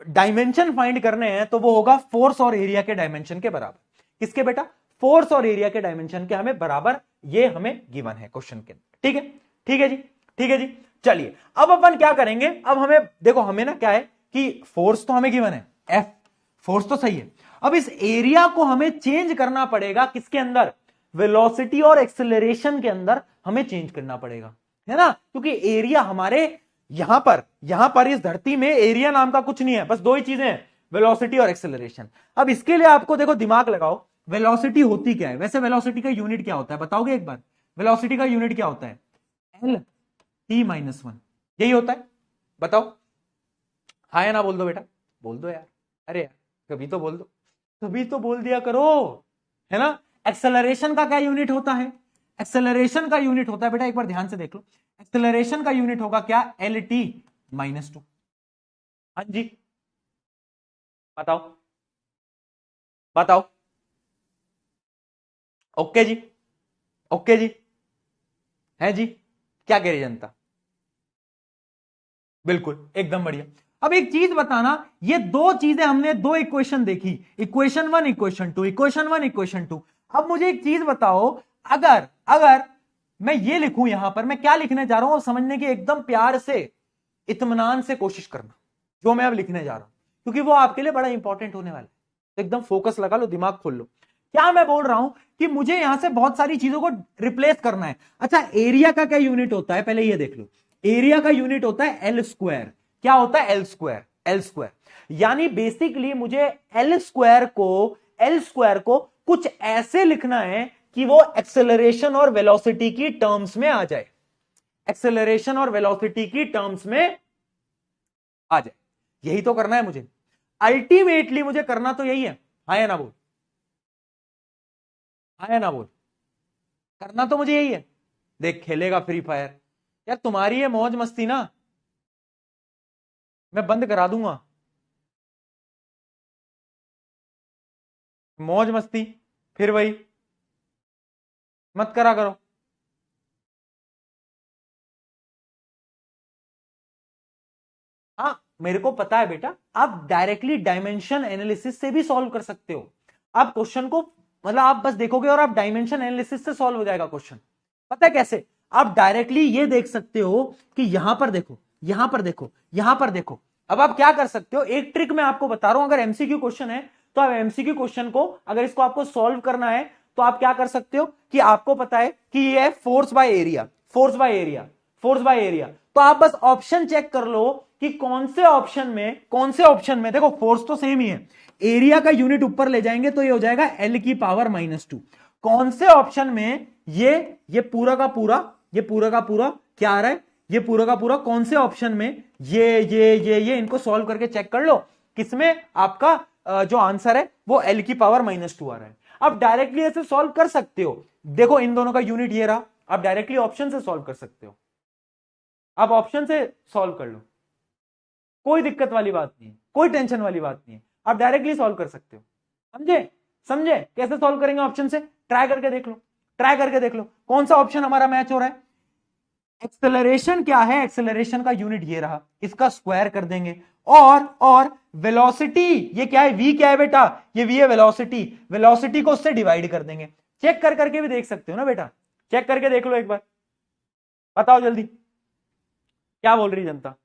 डायमेंशन फाइंड करने हैं तो वो होगा फोर्स और एरिया के डायमेंशन के बराबर। किसके बेटा? फोर्स और एरिया के डायमेंशन के हमें बराबर, ये हमें गिवन है क्वेश्चन के। ठीक है, ठीक है जी, ठीक है जी। चलिए अब अपन क्या करेंगे, अब हमें देखो, हमें ना क्या है कि फोर्स तो हमें गिवन है, एफ फोर्स तो सही है। अब इस एरिया को हमें चेंज करना पड़ेगा, किसके अंदर? वेलोसिटी और एक्सेलरेशन के अंदर हमें चेंज करना पड़ेगा, है ना? क्योंकि एरिया हमारे यहां पर इस धरती में एरिया नाम का कुछ नहीं है, बस दो ही चीजें हैं, वेलोसिटी और एक्सेलरेशन। अब इसके लिए आपको देखो दिमाग लगाओ, वेलोसिटी होती क्या है? वैसे वेलोसिटी का यूनिट क्या होता है बताओगे एक बार? वेलोसिटी का यूनिट क्या होता है? एल टी -1, यही होता है, बताओ। हाँ या ना बोल दो बेटा, बोल दो यार, अरे यार कभी तो बोल दो, कभी तो बोल दिया करो, है ना? एक्सेलरेशन का क्या यूनिट होता है? एक्सेलरेशन का यूनिट होता है बेटा, एक बार ध्यान से देख लो, एक्सेलरेशन का यूनिट होगा क्या? LT-2। हाँ जी, बताओ बताओ। ओके जी, ओके जी, है जी, क्या कह रही जनता? बिल्कुल एकदम बढ़िया। अब एक चीज बताना, ये दो चीजें हमने, दो इक्वेशन देखी, इक्वेशन 1 इक्वेशन 2, इक्वेशन 1 इक्वेशन 2। अब मुझे एक चीज बताओ, अगर अगर मैं ये लिखूं, यहां पर मैं क्या लिखने जा रहा हूं समझने की एकदम प्यार से, इत्मीनान से कोशिश करना जो मैं अब लिखने जा रहा हूं, क्योंकि वो आपके लिए बड़ा इंपॉर्टेंट होने वाला है। तो एकदम फोकस लगा लो, दिमाग खोल लो। क्या मैं बोल रहा हूं कि मुझे यहां से बहुत सारी चीजों को रिप्लेस करना है। अच्छा, एरिया का क्या यूनिट होता है, पहले ये देख लो। एरिया का यूनिट होता है एल स्क्वायर। क्या होता है? L square. एल स्क्वायर यानी बेसिकली मुझे एल स्क्वायर को कुछ ऐसे लिखना है कि वो एक्सेलरेशन और वेलोसिटी की टर्म्स में आ जाए। एक्सेलरेशन और वेलोसिटी की टर्म्स में आ जाए, यही तो करना है मुझे। अल्टीमेटली मुझे करना तो यही है। हाँ या ना बोल, हाँ या ना बोल, करना तो मुझे यही है। देख, खेलेगा फ्री फायर यार, तुम्हारी ये मौज मस्ती ना मैं बंद करा दूंगा। मौज मस्ती फिर वही मत करा करो। हाँ, मेरे को पता है बेटा, आप डायरेक्टली डायमेंशन एनालिसिस से भी सॉल्व कर सकते हो। आप क्वेश्चन को मतलब आप बस देखोगे और आप डायमेंशन एनालिसिस से सॉल्व हो जाएगा क्वेश्चन। पता है कैसे? आप डायरेक्टली ये देख सकते हो कि यहां पर देखो, यहां पर देखो, यहां पर देखो। अब आप क्या कर सकते हो, एक ट्रिक मैं आपको बता रहा हूं। अगर एमसीक्यू क्वेश्चन है तो आप एमसीक्यू क्वेश्चन को, अगर इसको आपको सॉल्व करना है तो आप क्या कर सकते हो कि आपको पता है कि ये है force by area, force by area, force by area. तो आप बस ऑप्शन चेक कर लो कि कौन से ऑप्शन में, कौन से ऑप्शन में, देखो फोर्स तो सेम ही है, एरिया का यूनिट ऊपर ले जाएंगे तो ये हो जाएगा एल की पावर -2। कौन से ऑप्शन में ये पूरा का पूरा, ये पूरा का पूरा क्या आ रहा है, ये पूरा का पूरा कौन से ऑप्शन में, ये इनको सॉल्व करके चेक कर लो किसमें आपका जो आंसर है वो एल की पावर -2 आ रहा है। आप डायरेक्टली ऐसे सॉल्व कर सकते हो। देखो, इन दोनों का यूनिट ये रहा, आप डायरेक्टली ऑप्शन से सॉल्व कर सकते हो। आप ऑप्शन से सॉल्व कर लो, कोई दिक्कत वाली बात नहीं है, कोई टेंशन वाली बात नहीं है, आप डायरेक्टली सॉल्व कर सकते हो। समझे? समझे कैसे सॉल्व करेंगे ऑप्शन से? ट्राई करके देख लो, ट्राई करके देख लो कौन सा ऑप्शन हमारा मैच हो रहा है। एक्सेलरेशन क्या है? एक्सेलरेशन का यूनिट ये रहा, इसका स्क्वायर कर देंगे। और वेलोसिटी ये क्या है? वी क्या है बेटा? ये वी है वेलोसिटी। वेलोसिटी को उससे डिवाइड कर देंगे। चेक कर करके भी देख सकते हो ना बेटा, चेक करके देख लो एक बार, बताओ जल्दी क्या बोल रही जनता,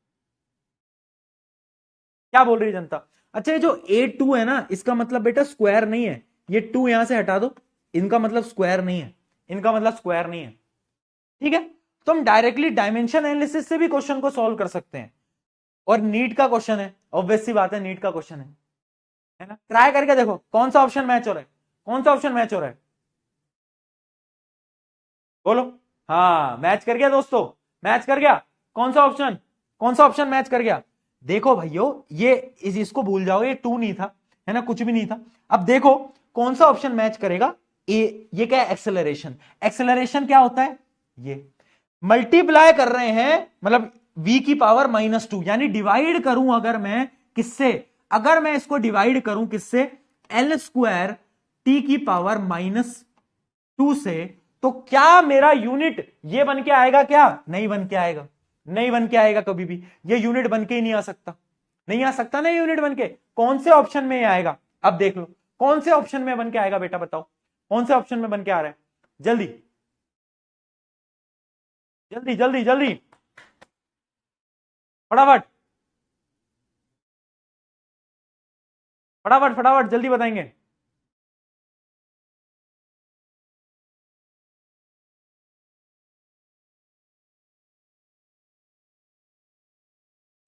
क्या बोल रही जनता। अच्छा, ये जो A2 है ना, इसका मतलब बेटा स्क्वायर नहीं है। ये 2 यहां से हटा दो, इनका मतलब स्क्वायर नहीं है, इनका मतलब स्क्वायर नहीं है। ठीक है, तो हम डायरेक्टली डायमेंशन एनालिसिस से भी क्वेश्चन को सॉल्व कर सकते हैं। और नीट का क्वेश्चन है, ऑब्वियस सी बात है, नीट का क्वेश्चन है ना। ट्राई करके देखो कौन सा ऑप्शन मैच हो रहा है, कौन सा ऑप्शन मैच हो रहा है, बोलो। हाँ, मैच कर गया दोस्तों, मैच कर गया। कौन सा ऑप्शन, कौन सा ऑप्शन मैच कर गया? देखो भाइयों, ये इसको भूल जाओ, ये 2 नहीं था, है ना, कुछ भी नहीं था। अब देखो कौन सा ऑप्शन मैच करेगा। ये क्या है? एक्सेलरेशन। एक्सेलरेशन क्या होता है? ये मल्टीप्लाई कर रहे हैं, मतलब v की पावर -2, यानी डिवाइड करूं अगर मैं किससे, अगर मैं इसको डिवाइड करूं किससे, एल स्क्वायर टी की पावर -2 से, तो क्या मेरा यूनिट ये बन के आएगा? क्या नहीं बन के आएगा, नहीं बन के आएगा कभी भी। ये यूनिट बन के ही नहीं आ सकता, नहीं आ सकता ना यूनिट बन के। कौन से ऑप्शन में आएगा? अब देख लो कौन से ऑप्शन में बन के आएगा बेटा, बताओ कौन से ऑप्शन में बन के आ रहा है, जल्दी जल्दी जल्दी जल्दी, फटाफट फटाफट फटाफट जल्दी बताएंगे।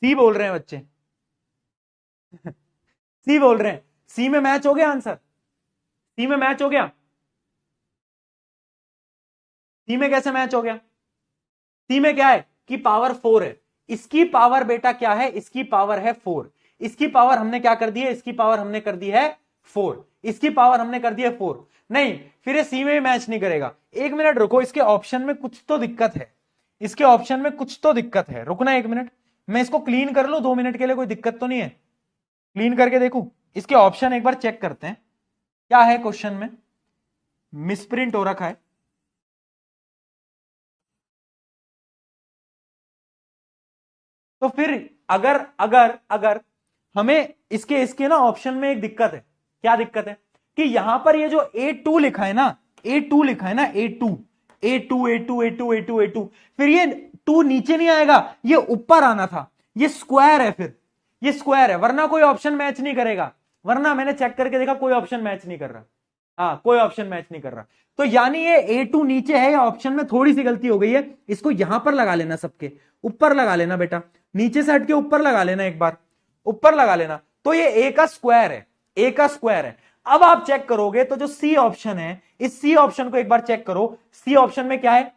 सी बोल रहे हैं बच्चे, सी बोल रहे हैं। सी में मैच हो गया आंसर, सी में मैच हो गया। सी में कैसे मैच हो गया? सी में क्या है कि पावर 4 है, इसकी पावर बेटा क्या है? इसकी पावर है 4। इसकी पावर हमने क्या कर दी है? इसकी पावर हमने कर दी है 4। इसकी पावर हमने कर दी है 4। नहीं, फिर ये सी में भी मैच नहीं करेगा। एक मिनट रुको, इसके ऑप्शन में कुछ तो दिक्कत है, इसके ऑप्शन में कुछ तो दिक्कत है। रुकना एक मिनट, मैं इसको क्लीन कर लूं 2 मिनट के लिए, कोई दिक्कत तो नहीं है? क्लीन करके देखूं इसके ऑप्शन, एक बार चेक करते हैं क्या है क्वेश्चन में। मिसप्रिंट हो रखा है, तो फिर अगर अगर अगर हमें इसके इसके ना ऑप्शन में एक दिक्कत है। क्या दिक्कत है? कि यहां पर ये जो A2 लिखा है ना, A2 लिखा है ना, A2 A2 A2 A2 A2 A2, फिर ये 2 नीचे नहीं आएगा, ये ऊपर आना था। ये स्क्वायर है, फिर ये स्क्वायर है, वरना कोई ऑप्शन मैच नहीं करेगा। वरना मैंने चेक करके देखा कोई ऑप्शन मैच नहीं कर रहा। हाँ, कोई ऑप्शन मैच नहीं कर रहा। तो यानी ये A2 नीचे है, या ऑप्शन में थोड़ी सी गलती हो गई है, इसको यहां पर लगा लेना, सबके ऊपर लगा लेना बेटा, नीचे से हट के ऊपर लगा लेना, एक बार ऊपर लगा लेना। तो ये A का स्क्वायर है, A का स्क्वायर है। अब आप चेक करोगे तो जो C ऑप्शन है, इस C ऑप्शन को एक बार चेक करो। C ऑप्शन में क्या है?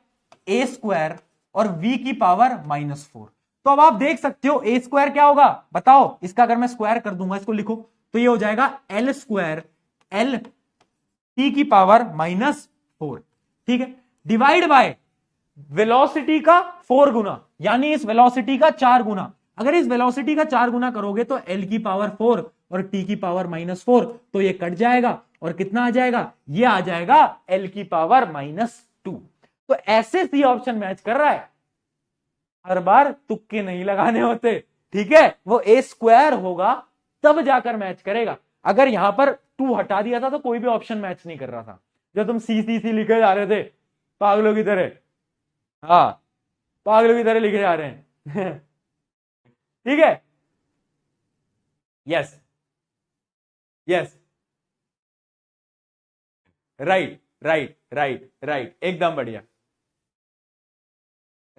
A स्क्वायर और V की पावर -4। तो अब आप देख सकते हो A स्क्वायर क्या होगा, बताओ। इसका अगर मैं स्क्वायर कर दूंगा, इसको लिखो, तो ये हो जाएगा L स्क्वायर L T की पावर -4, ठीक है, डिवाइड बाय वेलोसिटी का 4 गुना, यानी इस वेलोसिटी का 4 गुना। अगर इस वेलोसिटी का 4 गुना करोगे तो L की पावर 4 और T की पावर -4, तो ये कट जाएगा और कितना आ जाएगा? ये आ जाएगा L की पावर -2। तो ऐसे सी ऑप्शन मैच कर रहा है। हर बार तुक्के नहीं लगाने होते, ठीक है। वो A स्क्वायर होगा तब जाकर मैच करेगा। अगर यहां पर 2 हटा दिया था तो कोई भी ऑप्शन मैच नहीं कर रहा था। जब तुम सी लिखे जा रहे थे पागलों की तरह, हाँ, पागलों की तरह लिखे जा रहे हैं ठीक है। Yes, yes, right right right right, एकदम बढ़िया।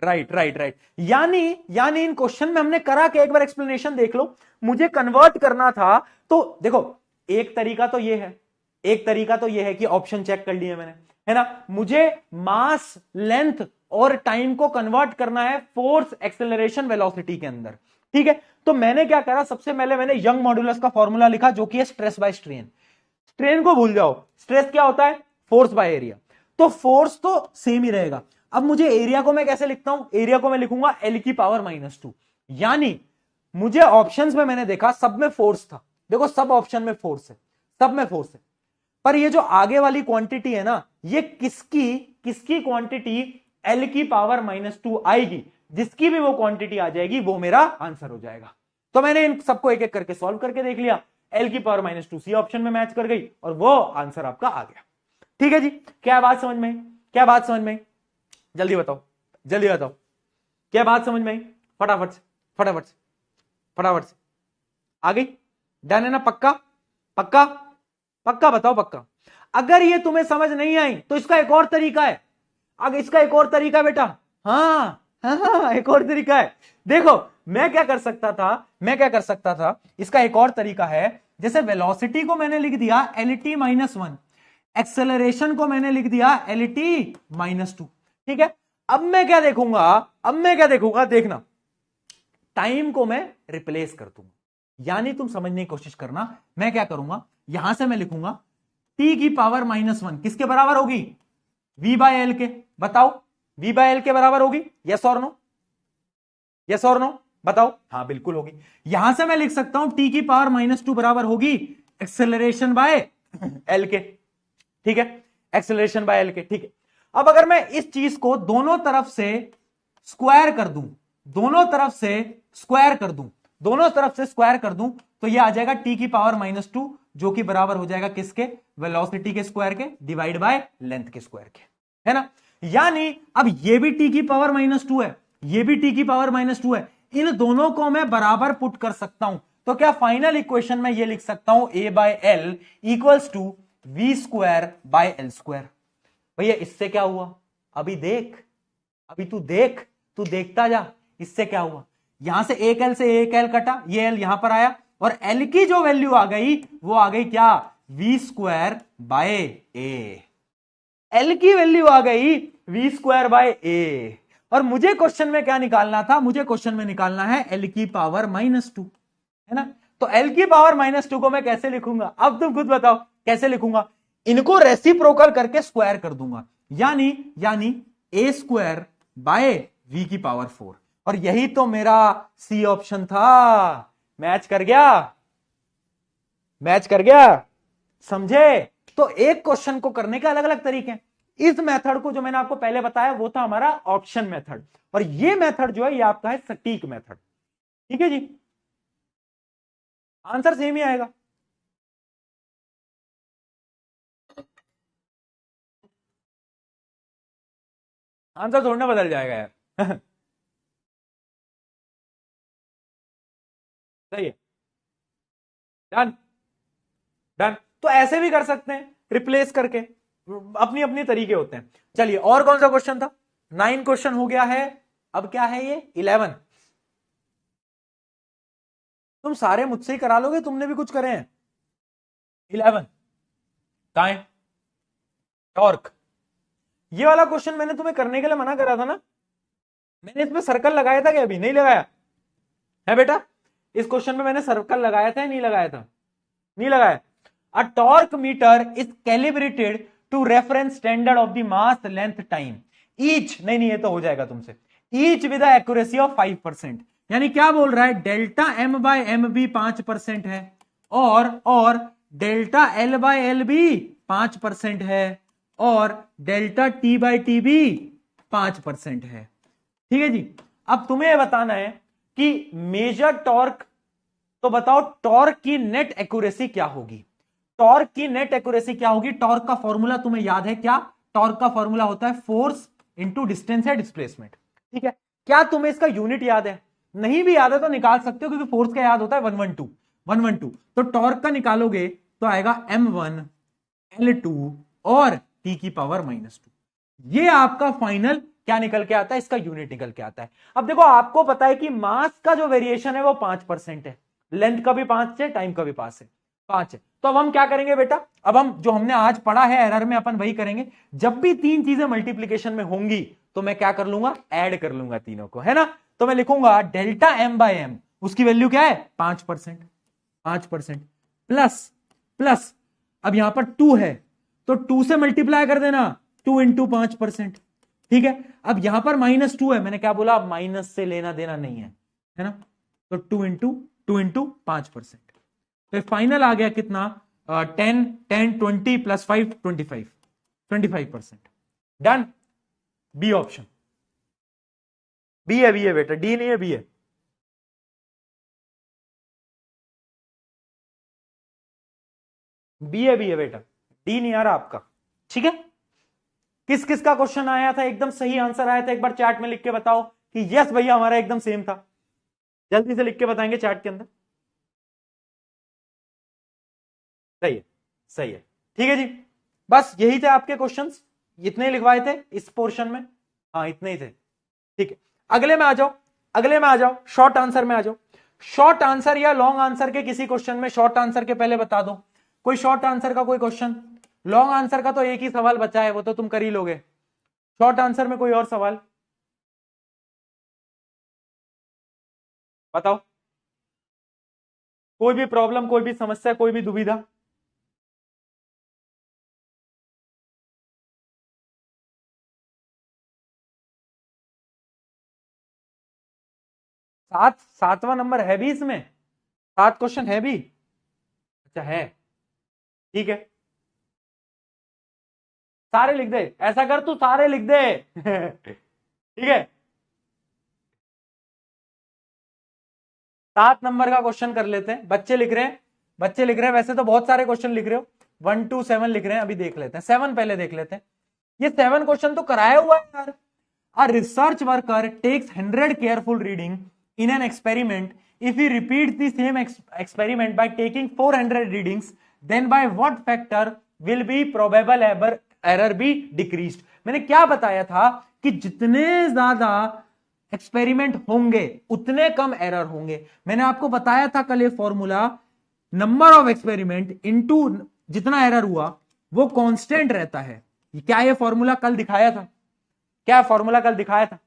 राइट राइट राइट, यानी इन क्वेश्चन में हमने करा कि एक बार एक्सप्लेनेशन देख लो। मुझे कन्वर्ट करना था, तो देखो, एक तरीका तो ये है, एक तरीका तो ये है कि ऑप्शन चेक कर लिए मैंने, है ना। मुझे मास, लेंथ और टाइम को कन्वर्ट करना है फोर्स, एक्सेलरेशन, वेलोसिटी के अंदर, ठीक है। तो मैंने क्या करा, सबसे पहले मैंने यंग मॉड्यूलस का फॉर्मूला लिखा, जो कि है स्ट्रेस बाय स्ट्रेन। स्ट्रेन को भूल जाओ, स्ट्रेस क्या होता है? Force by area. तो फोर्स तो सेम ही रहेगा। अब मुझे एरिया को मैं कैसे लिखता हूं? एरिया को मैं लिखूंगा L की पावर -2। यानी मुझे ऑप्शंस में मैंने देखा सब में फोर्स था, देखो सब ऑप्शन में फोर्स है, सब में फोर्स है। पर ये जो आगे वाली क्वांटिटी है ना, ये किसकी किसकी क्वांटिटी L की पावर -2 आएगी, जिसकी भी वो क्वांटिटी आ जाएगी वो मेरा आंसर हो जाएगा। तो मैंने इन सबको एक एक करके सॉल्व करके देख लिया, L की पावर -2 सी ऑप्शन में मैच कर गई और वो आंसर आपका आ गया। ठीक है जी, क्या बात समझ में आई? क्या बात समझ में आई? जल्दी बताओ, जल्दी बताओ, क्या बात समझ में आई? फटाफट से, फटाफट से, फटाफट से। आ गई? डन है ना? पक्का? पक्का? पक्का बताओ, पक्का। अगर ये तुम्हें समझ नहीं आई तो इसका एक और तरीका है। अगर इसका एक और तरीका बेटा, हाँ हाँ हाँ, एक और तरीका है। देखो, मैं क्या कर सकता था, मैं क्या कर सकता था, इसका एक और तरीका है। जैसे वेलोसिटी को मैंने लिख दिया LT -1, एक्सेलरेशन को मैंने लिख दिया LT -2, ठीक है। अब मैं क्या देखूंगा, अब मैं क्या देखूंगा, देखना, टाइम को मैं रिप्लेस कर दूंगा। यानी तुम समझने की कोशिश करना, मैं क्या करूंगा, यहां से मैं लिखूंगा T की पावर -1 किसके बराबर होगी? V बाय एल के। बताओ, V बाय एल के बराबर होगी? यस और नो? यस और नो बताओ। हाँ बिल्कुल होगी। यहां से मैं लिख सकता हूं T की पावर -2 बराबर होगी एक्सेलरेशन बाय एल के, ठीक है, एक्सेलरेशन बाय एल के, ठीक है। अब अगर मैं इस चीज को दोनों तरफ से स्क्वायर कर दूं, दोनों तरफ से स्क्वायर कर दूं, दोनों तरफ से स्क्वायर कर दूं, तो ये आ जाएगा T की पावर -2, जो कि बराबर हो जाएगा किसके? वेलोसिटी के स्क्वायर के डिवाइड बाय लेंथ के स्क्वायर के, है ना। यानी अब ये भी T की पावर -2 है, ये भी T की पावर -2 है, इन दोनों को मैं बराबर पुट कर सकता हूं। तो क्या फाइनल इक्वेशन में ये लिख सकता हूं A by L equals to V square by L square. भैया इससे क्या हुआ? अभी देख, अभी तू देख, तू देखता जा, इससे क्या हुआ। यहां से एक एल से एक एल कटा, ये एल यहां पर आया, और एल की जो वैल्यू आ गई वो आ गई क्या? V स्क्वायर बाय ए। एल की वैल्यू आ गई V स्क्वायर बाय ए। और मुझे क्वेश्चन में क्या निकालना था? मुझे क्वेश्चन में निकालना है L की पावर -2, है ना। तो L की पावर -2 को मैं कैसे लिखूंगा? अब तुम खुद बताओ कैसे लिखूंगा। इनको रेसिप्रोकल करके स्क्वायर कर दूंगा, यानी A स्क्वायर बाय V की पावर 4। और यही तो मेरा सी ऑप्शन था। मैच कर गया, मैच कर गया, समझे। तो एक क्वेश्चन को करने के अलग अलग तरीके हैं। इस मेथड को जो मैंने आपको पहले बताया वो था हमारा ऑप्शन मेथड, और ये मेथड जो है ये आपका है सटीक मेथड, ठीक है जी। आंसर सेम ही आएगा। आंसर थोड़ा ना बदल जाएगा यार सही है, डन, डन। तो ऐसे भी कर सकते हैं, रिप्लेस करके, अपनी अपनी तरीके होते हैं। चलिए और कौन सा क्वेश्चन था? 9 क्वेश्चन हो गया है, अब क्या है ये 11। तुम सारे मुझसे ही करा लोगे, तुमने भी कुछ करे हैं? 11 कहां है? टॉर्क। ये वाला क्वेश्चन मैंने तुम्हें करने के लिए मना करा था ना, मैंने इसमें सर्कल लगाया था कि अभी नहीं लगाया है बेटा? इस क्वेश्चन में मैंने सर्कल लगाया था या नहीं लगाया था? नहीं लगाया। A torque meter is calibrated to reference standard of the mass length time each, नहीं ये तो हो जाएगा तुमसे, ईच विद एक्यूरेसी ऑफ 5%। यानी क्या बोल रहा है? डेल्टा एम बाय एम भी 5% है, और डेल्टा एल बाय एल भी 5% है, और डेल्टा टी बाय टी भी 5% है। ठीक है जी। अब तुम्हें यह बताना है कि मेजर टॉर्क, तो बताओ टॉर्क की नेट एक्यूरेसी क्या होगी? टॉर्क की नेट एक्यूरेसी क्या होगी? टॉर्क का फॉर्मूला तुम्हें याद है क्या? टॉर्क का फॉर्मूला होता है फोर्स इंटू डिस्टेंस या डिस्प्लेसमेंट। ठीक है, क्या तुम्हें इसका यूनिट याद है? नहीं भी याद है तो निकाल सकते हो, क्योंकि फोर्स का याद होता है 112। तो टॉर्क का निकालोगे तो आएगा m1 L2 और t की पावर -2। ये आपका फाइनल क्या निकल के आता है? इसका यूनिट निकल के आता है। अब देखो आपको पता है कि मास का जो वेरिएशन है वो 5% है, लेंथ का भी 5 है, टाइम का भी 5 है। तो अब हम क्या करेंगे बेटा? अब हम जो हमने आज पढ़ा है एरर में अपन वही करेंगे। जब भी तीन चीजें मल्टीप्लीकेशन में होंगी तो मैं क्या कर लूंगा? ऐड कर लूंगा तीनों को, है ना? तो मैं लिखूंगा डेल्टा एम बाय एम, उसकी वैल्यू क्या है? 5%। प्लस अब यहां पर 2 है तो 2 से मल्टीप्लाई कर देना, 2 इंटू 5%। ठीक है, अब यहां पर -2 है, मैंने क्या बोला? माइनस से लेना देना नहीं है ना? तो 2 इंटू 5%। तो फाइनल आ गया कितना? 10 20 plus 5 25%। Done. B option, B है बेटा, डी नहीं है, बी है। बी है बेटा, डी नहीं आ रहा आपका। ठीक है, किस किस का क्वेश्चन आया था एकदम सही आंसर आया था? एक बार चैट में लिख के बताओ कि यस भैया हमारा एकदम सेम था। जल्दी से लिख के बताएंगे चैट के अंदर। सही है, सही है। ठीक है जी, बस यही थे आपके क्वेश्चंस, इतने लिखवाए थे इस पोर्शन में। हाँ इतने ही थे। ठीक है, अगले में आ जाओ, शॉर्ट आंसर में आ जाओ। शॉर्ट आंसर या लॉन्ग आंसर के किसी क्वेश्चन में, शॉर्ट आंसर के पहले बता दो कोई शॉर्ट आंसर का कोई क्वेश्चन। लॉन्ग आंसर का तो एक ही सवाल बचा है, वो तो तुम कर ही लोगे। शॉर्ट आंसर में कोई और सवाल बताओ? कोई भी प्रॉब्लम, कोई भी समस्या, कोई भी दुविधा? सातवां नंबर है भी इसमें? 7 क्वेश्चन है भी? अच्छा है, ठीक है। सारे लिख दे, ऐसा कर तू सारे लिख दे ठीक है, 7 नंबर का क्वेश्चन कर लेते हैं। बच्चे लिख रहे हैं, वैसे तो बहुत सारे क्वेश्चन लिख रहे हो, 1 to 7 लिख रहे हैं। अभी देख लेते हैं 7 पहले देख लेते हैं। ये 7 क्वेश्चन तो कराया हुआ है यार। A research worker takes 100 careful reading in an experiment. If he repeats the same experiment by taking 400 readings, then by what factor will be probable error be decreased? मैंने क्या बताया था कि जितने ज्यादा एक्सपेरिमेंट होंगे उतने कम एरर होंगे। मैंने आपको बताया था कल ये formula, number of experiment into जितना एरर हुआ वो कांस्टेंट रहता है। क्या ये फॉर्मूला कल दिखाया था? क्या फॉर्मूला कल दिखाया था?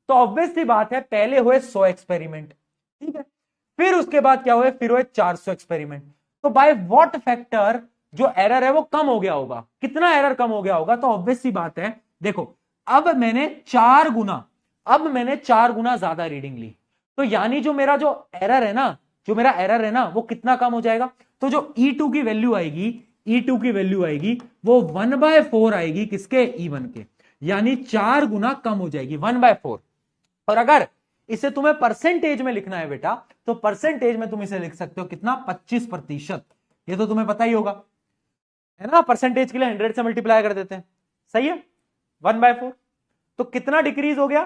तो ऑब्वियस सी बात है, पहले हुए 100 एक्सपेरिमेंट, ठीक है, फिर उसके बाद क्या हुए? फिर हुए 400 एक्सपेरिमेंट। तो बाय व्हाट फैक्टर जो एरर है वो कम हो गया होगा? कितना एरर कम हो गया होगा? तो ऑब्वियस सी बात है, देखो अब मैंने 4 गुना ज्यादा रीडिंग ली, तो यानी जो मेरा जो एरर है ना वो कितना कम हो जाएगा? तो जो E2 की वैल्यू आएगी वो 1/4 आएगी, किसके? E1 के, यानी 4 गुना कम हो जाएगी, 1/4। और अगर इसे तुम्हें परसेंटेज में लिखना है बेटा, तो परसेंटेज में तुम इसे लिख सकते हो कितना? 25%। ये तो तुम्हें पता ही होगा, है ना? परसेंटेज के लिए 100 से मल्टीप्लाई कर देते हैं, सही है, 1/4। तो कितना डिक्रीज हो गया?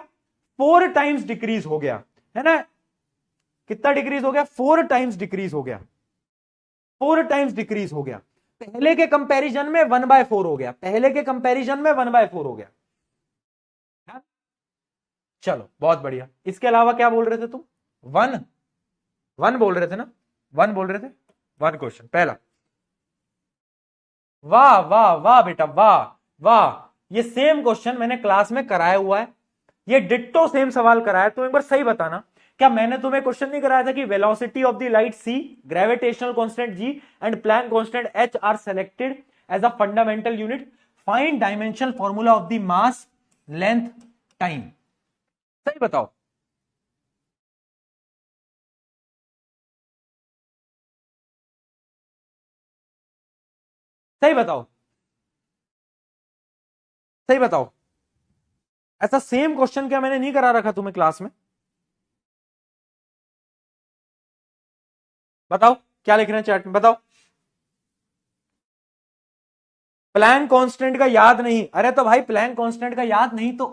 4 टाइम्स डिक्रीज हो गया, है ना? कितना डिक्रीज हो गया? 4 टाइम्स डिक्रीज हो गया, 4 टाइम्स डिक्रीज हो गया। पहले के कंपैरिजन में 1/4 हो गया, पहले के कंपैरिजन में 1/4 हो गया। चलो बहुत बढ़िया। इसके अलावा क्या बोल रहे थे तुम? वन बोल रहे थे ना, वन बोल रहे थे। वन क्वेश्चन पहला। वाह वाह वाह बेटा, वाह वाह, ये सेम क्वेश्चन मैंने क्लास में कराया हुआ है, ये डिट्टो सेम सवाल कराया। तुम एक बार सही बताना, क्या मैंने तुम्हें क्वेश्चन नहीं कराया था कि velocity of the light c, gravitational constant g and Planck constant h are selected as a fundamental unit, find dimensional formula of the mass length time. सही बताओ। सही बताओ, सही बताओ। ऐसा सेम क्वेश्चन क्या मैंने नहीं करा रखा तुम्हें क्लास में? बताओ क्या लिख रहे हैं चैट में, बताओ। प्लैंक कांस्टेंट का याद नहीं? अरे तो भाई प्लैंक कांस्टेंट का याद नहीं तो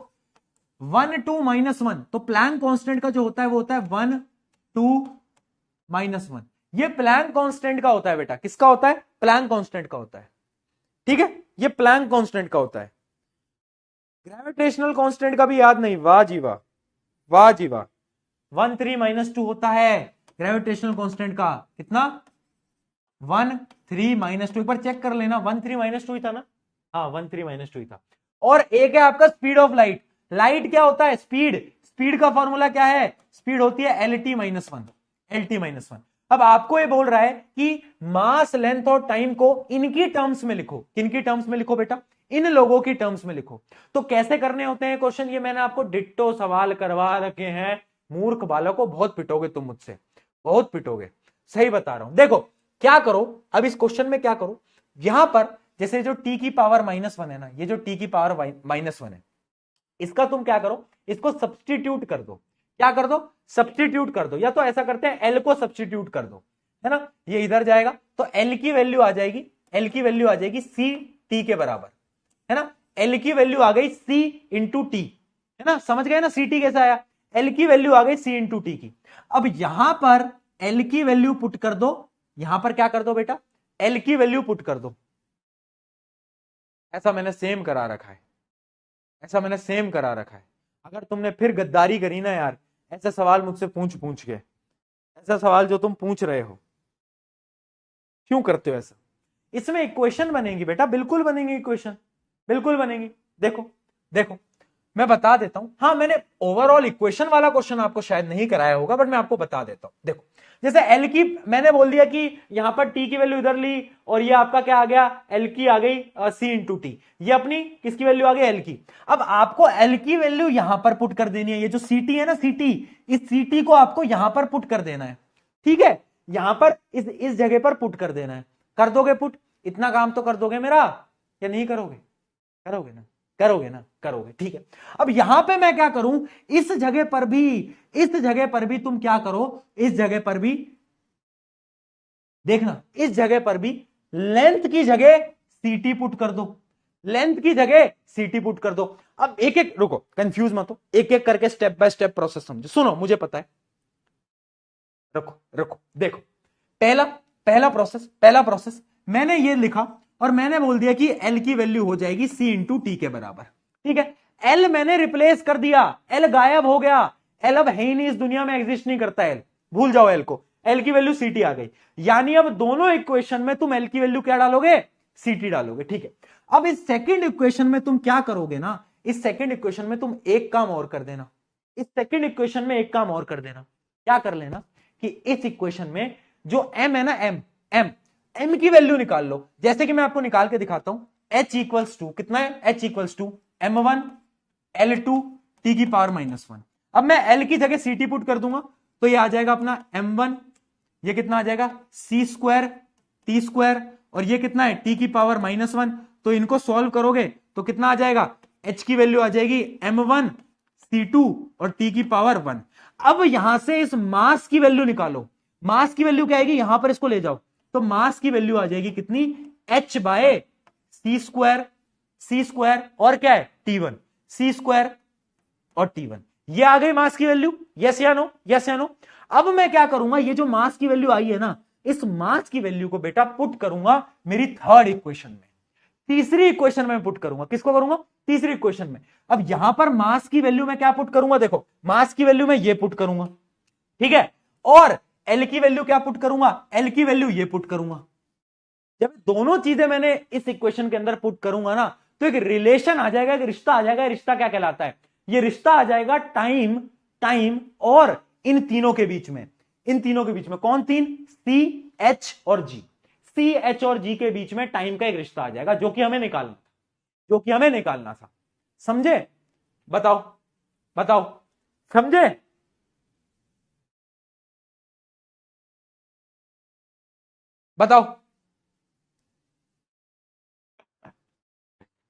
1 2 -1, तो प्लैंक कांस्टेंट का जो होता है वो होता है 1 2 -1। ये प्लैंक कांस्टेंट का होता है बेटा। किसका होता है? प्लैंक कांस्टेंट का होता है। ठीक है, ये प्लैंक कांस्टेंट का होता है। ग्रेविटेशनल कांस्टेंट का भी याद नहीं? वाह जी वाह, वाह जी वाह। 1 3 -2 होता है ग्रेविटेशनल कांस्टेंट का। कितना? 1 3 -2। एक बार चेक कर लेना, 1 3 -2 ही था ना? हाँ 1 3 -2 ही था। और एक है आपका स्पीड ऑफ लाइट। लाइट क्या होता है? स्पीड। स्पीड का फॉर्मूला क्या है? स्पीड होती है LT -1, LT -1। अब आपको ये बोल रहा है कि मास लेंथ और टाइम को इनकी टर्म्स में लिखो। किनकी टर्म्स में लिखो बेटा? इन लोगों की टर्म्स में लिखो। तो कैसे करने होते हैं क्वेश्चन? ये मैंने आपको डिट्टो सवाल करवा रखे हैं। मूर्ख बालकों, बहुत पिटोगे तुम मुझसे, बहुत पिटोगे। सही बता रहा हूं। देखो क्या करो अब इस क्वेश्चन में, क्या करो, यहां पर जैसे जो t की पावर -1 है ना, ये जो t की पावर -1 है, इसका तुम क्या करो, इसको सब्सटीट्यूट कर दो। क्या कर दो? सब्सटीट्यूट कर दो। या तो ऐसा करते हैं L को सब्सटीट्यूट कर दो, है ना, ये इधर जाएगा तो L की वैल्यू आ जाएगी, L की वैल्यू आ जाएगी C t के बराबर, है ना। L की वैल्यू आ गई C इंटू टी, है ना। समझ गए ना CT कैसा आया? L की वैल्यू आ गई C इंटू टी की। अब यहां पर L की वैल्यू पुट कर दो, यहां पर क्या कर दो बेटा? L की वैल्यू पुट कर दो। ऐसा मैंने सेम करा रखा है, ऐसा मैंने सेम करा रखा है। अगर तुमने फिर गद्दारी करी ना यार, ऐसे सवाल मुझसे पूछ पूछ के, ऐसा सवाल जो तुम पूछ रहे हो, क्यों करते हो ऐसा? इसमें इक्वेशन बनेगी बेटा, बिल्कुल बनेगी इक्वेशन, बिल्कुल बनेगी। देखो देखो मैं बता देता हूं। हाँ मैंने ओवरऑल इक्वेशन वाला क्वेश्चन आपको शायद नहीं कराया होगा, बट मैं आपको बता देता हूं। देखो जैसे एल की मैंने बोल दिया कि यहां पर टी की वैल्यू इधर ली, और ये आपका क्या आ गया? एल की आ गई सी इंटू टी। ये अपनी किसकी वैल्यू आ गई? एल की। अब आपको एल की वैल्यू यहां पर पुट कर देनी है। ये जो सी टी है ना, सी टी, इस सी टी को आपको यहां पर पुट कर देना है। ठीक है, यहां पर इस जगह पर पुट कर देना है। कर दोगे पुट? इतना काम तो कर दोगे मेरा, या नहीं करोगे? करोगे ना, करोगे ना, करोगे। ठीक है, अब यहां पे मैं क्या करूं, इस जगह पर भी, इस जगह पर भी तुम क्या करो, इस जगह पर भी देखना, इस जगह पर भी लेंथ की जगह सीटी पुट कर दो, लेंथ की जगह सीटी पुट कर दो। अब एक एक, रुको कंफ्यूज मत हो, एक एक करके स्टेप बाय स्टेप प्रोसेस समझो। सुनो, मुझे पता है, रखो रखो। देखो पहला पहला प्रोसेस मैंने ये लिखा, और मैंने बोल दिया कि एल की वैल्यू हो जाएगी सी इंटू टी के बराबर। ठीक है, एल मैंने रिप्लेस कर दिया, एल गायब हो गया, एल अब है ही नहीं, इस दुनिया में एग्जिस्ट नहीं करता एल, भूल जाओ एल को। एल की वैल्यू सीटी आ गई, यानी अब दोनों इक्वेशन में तुम एल की वैल्यू क्या डालोगे? सीटी डालोगे। ठीक है, अब इस सेकेंड इक्वेशन में तुम क्या करोगे ना, इस सेकेंड इक्वेशन में तुम एक काम और कर देना, इस सेकेंड इक्वेशन में एक काम और कर देना। क्या कर लेना कि इस इक्वेशन में जो m है ना, m की वैल्यू निकाल लो। जैसे कि मैं आपको निकाल के दिखाता हूं। h इक्वल्स टू कितना है? h equals to m1 L2 t की पावर -1। अब मैं l की जगह ct पुट कर दूंगा, तो ये आ जाएगा अपना m1, ये कितना आ जाएगा? c स्क्वायर t स्क्वायर, और ये कितना है? t की पावर -1। तो इनको सॉल्व करोगे तो कितना आ जाएगा? h की वैल्यू आ जाएगी m1 c2 और t की पावर 1। अब यहां से इस मास की वैल्यू निकालो। मास की वैल्यू क्या आएगी? यहां पर इसको ले जाओ, तो मास की वैल्यू आ जाएगी कितनी? h बाय सी स्क्वायर और क्या है? t1, सी स्क्वायर और t1। ये आ गई मास की वैल्यू। यस या नो? यस या नो? अब मैं क्या करूंगा, ये जो मास की वैल्यू आई है ना, इस मास की वैल्यू को बेटा पुट करूंगा मेरी थर्ड इक्वेशन में, तीसरी इक्वेशन में पुट करूंगा। किसको करूंगा? तीसरी इक्वेशन में। अब यहां पर मास की वैल्यू में क्या पुट करूंगा? देखो मास की वैल्यू में ये पुट करूंगा, ठीक है, और एल की वैल्यू क्या पुट करूंगा? एल की वैल्यू ये पुट करूंगा। जब दोनों चीजें मैंने इस इक्वेशन के अंदर पुट करूंगा ना, तो एक रिलेशन आ जाएगा, एक रिश्ता आ जाएगा। रिश्ता क्या कहलाता है? ये रिश्ता आ जाएगा टाइम और इन तीनों के बीच में। इन तीनों के बीच में कौन तीन? सी, एच और जी। सी, एच और जी के बीच में टाइम का एक रिश्ता आ जाएगा, जो कि हमें निकालना था। समझे? बताओ बताओ, समझे? बताओ।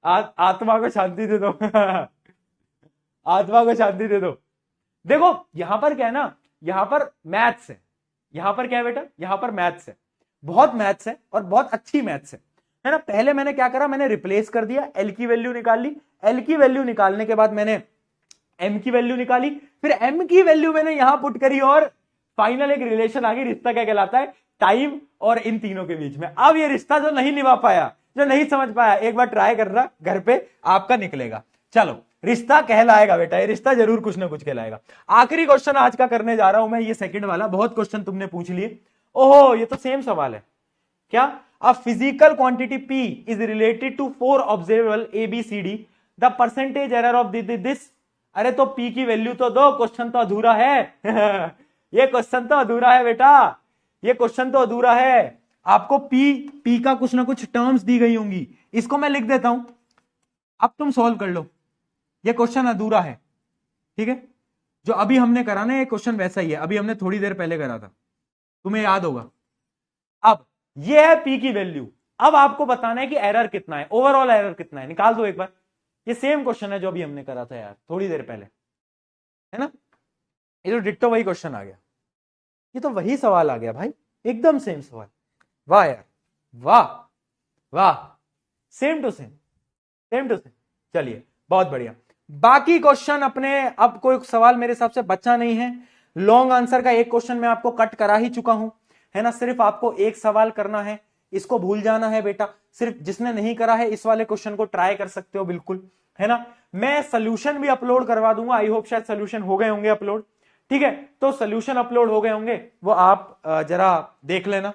आत्मा को शांति दे दो आत्मा को शांति दे दो। देखो यहां पर क्या है ना, यहां पर मैथ्स है। यहां पर क्या है बेटा? यहां पर मैथ्स है, बहुत मैथ्स है और बहुत अच्छी मैथ्स है ना। पहले मैंने क्या करा? मैंने रिप्लेस कर दिया, एल की वैल्यू निकाल ली। एल की वैल्यू निकालने के बाद मैंने एम की वैल्यू निकाली, फिर एम की वैल्यू मैंने यहां पुट करी और फाइनल एक रिलेशन आ गई। रिश्ता क्या कहलाता है? टाइम और इन तीनों के बीच में। अब ये रिश्ता जो नहीं निभा पाया, जो नहीं समझ पाया, एक बार ट्राई करना घर पे, आपका निकलेगा। चलो रिश्ता कहलाएगा बेटा, ये रिश्ता जरूर कुछ ना कुछ कहलाएगा। आखिरी क्वेश्चन आज का करने जा रहा हूं मैं, ये सेकंड वाला। बहुत क्वेश्चन तुमने पूछ लिए। ओहो ये तो सेम सवाल है क्या? A physical quantity P is related to 4 observable ABCD, the percentage error of this. अरे तो P की वैल्यू तो दो, क्वेश्चन तो अधूरा है ये क्वेश्चन तो अधूरा है बेटा, ये क्वेश्चन तो अधूरा है। आपको P का कुछ ना कुछ टर्म्स दी गई होंगी, इसको मैं लिख देता हूं, अब तुम सॉल्व कर लो। ये क्वेश्चन अधूरा है, ठीक है? जो अभी हमने करा ना, ये क्वेश्चन वैसा ही है, अभी हमने थोड़ी देर पहले करा था, तुम्हें याद होगा। अब ये है P की वैल्यू। अब आपको बताना है कि एरर कितना है, ओवरऑल एरर कितना है, निकाल दो एक बार। ये सेम क्वेश्चन है जो अभी हमने करा था यार थोड़ी देर पहले, है ना? ये तो डिट्टो वही क्वेश्चन आ गया, ये तो वही सवाल आ गया भाई, एकदम सेम सवाल। वाह यार, वाह वाह, same to same, same to same. चलिए बहुत बढ़िया। बाकी क्वेश्चन अपने, अब कोई सवाल मेरे हिसाब से बचा नहीं है। लॉन्ग आंसर का एक क्वेश्चन मैं आपको कट करा ही चुका हूं, है ना। सिर्फ आपको एक सवाल करना है, इसको भूल जाना है बेटा। सिर्फ जिसने नहीं करा है इस वाले क्वेश्चन को ट्राई कर सकते हो बिल्कुल, है ना। मैं सोल्यूशन भी अपलोड करवा दूंगा, आई होप शायद सोल्यूशन हो गए होंगे अपलोड, ठीक है। तो सोल्यूशन अपलोड हो गए होंगे, वो आप जरा देख लेना,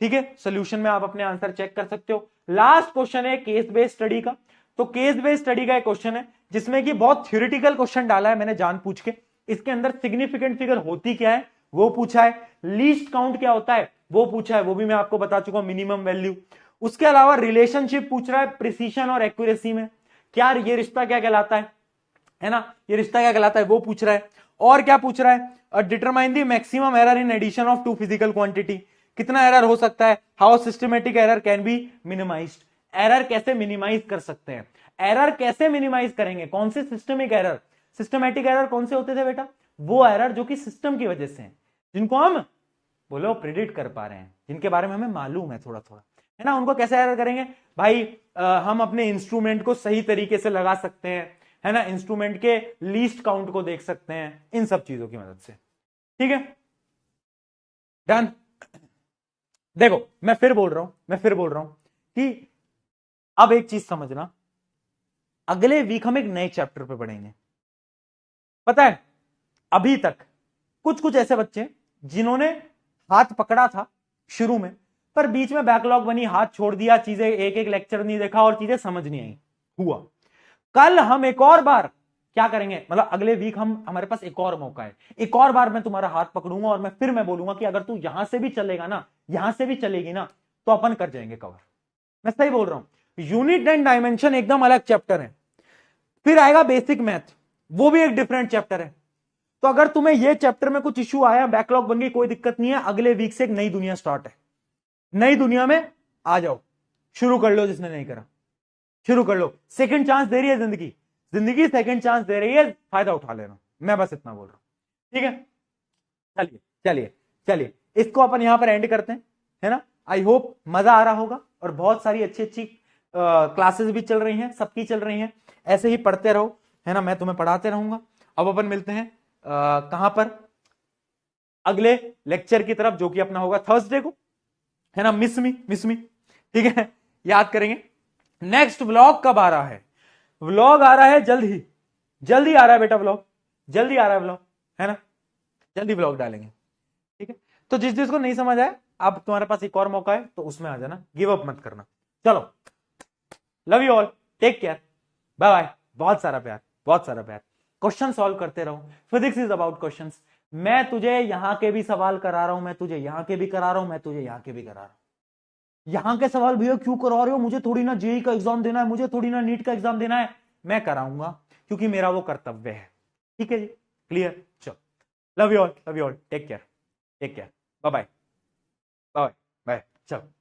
ठीक है। सोल्यूशन में आप अपने आंसर चेक कर सकते हो। लास्ट क्वेश्चन है केस बेस्ड स्टडी का। तो केस बेस्ड स्टडी का एक क्वेश्चन है जिसमें कि बहुत थ्योरेटिकल क्वेश्चन डाला है मैंने जानबूझ के। इसके अंदर सिग्निफिकेंट फिगर होती क्या है वो पूछा है, लीस्ट काउंट क्या होता है वो पूछा है, वो भी मैं आपको बता चुका हूं, मिनिमम वैल्यू। उसके अलावा रिलेशनशिप पूछ रहा है प्रिसीशन और एक्यूरेसी में, क्या ये रिश्ता क्या कहलाता है ना, ये रिश्ता क्या कहलाता है वो पूछ रहा है। और क्या पूछ रहा है? Determine the maximum error in addition of two physical quantity, कितना एरर हो सकता है, how systematic error can be minimized, error कैसे मिनिमाइज कर सकते हैं, एरर कैसे मिनिमाइज करेंगे, कौन से सिस्टमिक एरर, सिस्टमेटिक एरर कौन से होते थे बेटा? वो एरर जो कि सिस्टम की वजह से हैं, जिनको हम बोलो प्रिडिक्ट कर पा रहे हैं, जिनके बारे में हमें मालूम है थोड़ा थोड़ा, है ना। उनको कैसे एरर करेंगे भाई? हम अपने इंस्ट्रूमेंट को सही तरीके से लगा सकते हैं, है ना, इंस्ट्रूमेंट के लीस्ट काउंट को देख सकते हैं, इन सब चीजों की मदद से, ठीक है। डन। देखो मैं फिर बोल रहा हूं कि अब एक चीज समझना, अगले वीक हम एक नए चैप्टर पे पढ़ेंगे। पता है अभी तक कुछ कुछ ऐसे बच्चे जिन्होंने हाथ पकड़ा था शुरू में, पर बीच में बैकलॉग बनी, हाथ छोड़ दिया, चीजें एक एक लेक्चर नहीं देखा और चीजें समझ नहीं आई, हुआ। कल हम एक और बार क्या करेंगे, मतलब अगले वीक हमारे पास एक और मौका है, एक और बार मैं तुम्हारा हाथ पकड़ूंगा और मैं बोलूंगा कि अगर तू यहां से भी चलेगा ना, यहां से भी चलेगी ना, तो अपन कर जाएंगे कवर। मैं सही बोल रहा हूं। यूनिट एंड डायमेंशन एकदम अलग चैप्टर है, फिर आएगा बेसिक मैथ, वो भी एक डिफरेंट चैप्टर है। तो अगर तुम्हें ये चैप्टर में कुछ इश्यू आया, बैकलॉग बन गई, कोई दिक्कत नहीं है, अगले वीक से एक नई दुनिया स्टार्ट है, नई दुनिया में आ जाओ, शुरू कर लो, जिसने नहीं करा शुरू कर लो। सेकंड चांस दे रही है जिंदगी, जिंदगी सेकंड चांस दे रही है, फायदा उठा लेना, मैं बस इतना बोल रहा हूं, ठीक है। चलिए चलिए चलिए, इसको अपन यहां पर एंड करते हैं, है ना। आई होप मजा आ रहा होगा, और बहुत सारी अच्छी अच्छी क्लासेस भी चल रही हैं, सबकी चल रही हैं, ऐसे ही पढ़ते रहो, है ना, मैं तुम्हें पढ़ाते रहूंगा। अब अपन मिलते हैं कहां पर, अगले लेक्चर की तरफ, जो कि अपना होगा थर्सडे को, है ना। मिस मी, ठीक है, याद करेंगे। नेक्स्ट व्लॉग कब आ रहा है? व्लॉग आ रहा है जल्दी आ रहा है बेटा, व्लॉग जल्दी आ रहा है, व्लॉग, है ना, जल्दी व्लॉग डालेंगे, ठीक है। तो जिस जिसको नहीं समझ आया, अब तुम्हारे पास एक और मौका है, तो उसमें आ जाना, गिव अप मत करना। चलो, love you all, take care, bye bye, बहुत सारा प्यार, बहुत सारा प्यार। क्वेश्चन सॉल्व करते रहो, फिजिक्स इज अबाउट क्वेश्चंस। मैं तुझे यहां के भी सवाल करा रहा हूं, मैं तुझे यहां के भी करा रहा हूं, मैं तुझे यहां के भी करा रहा हूं। यहां के सवाल भैया क्यों करा रहे हो? मुझे थोड़ी ना जेई का एग्जाम देना है, मुझे थोड़ी ना नीट का एग्जाम देना है। मैं कराऊंगा, क्योंकि मेरा वो कर्तव्य है, ठीक है जी, क्लियर। चलो, love you all, take care, bye bye, bye bye, चलो।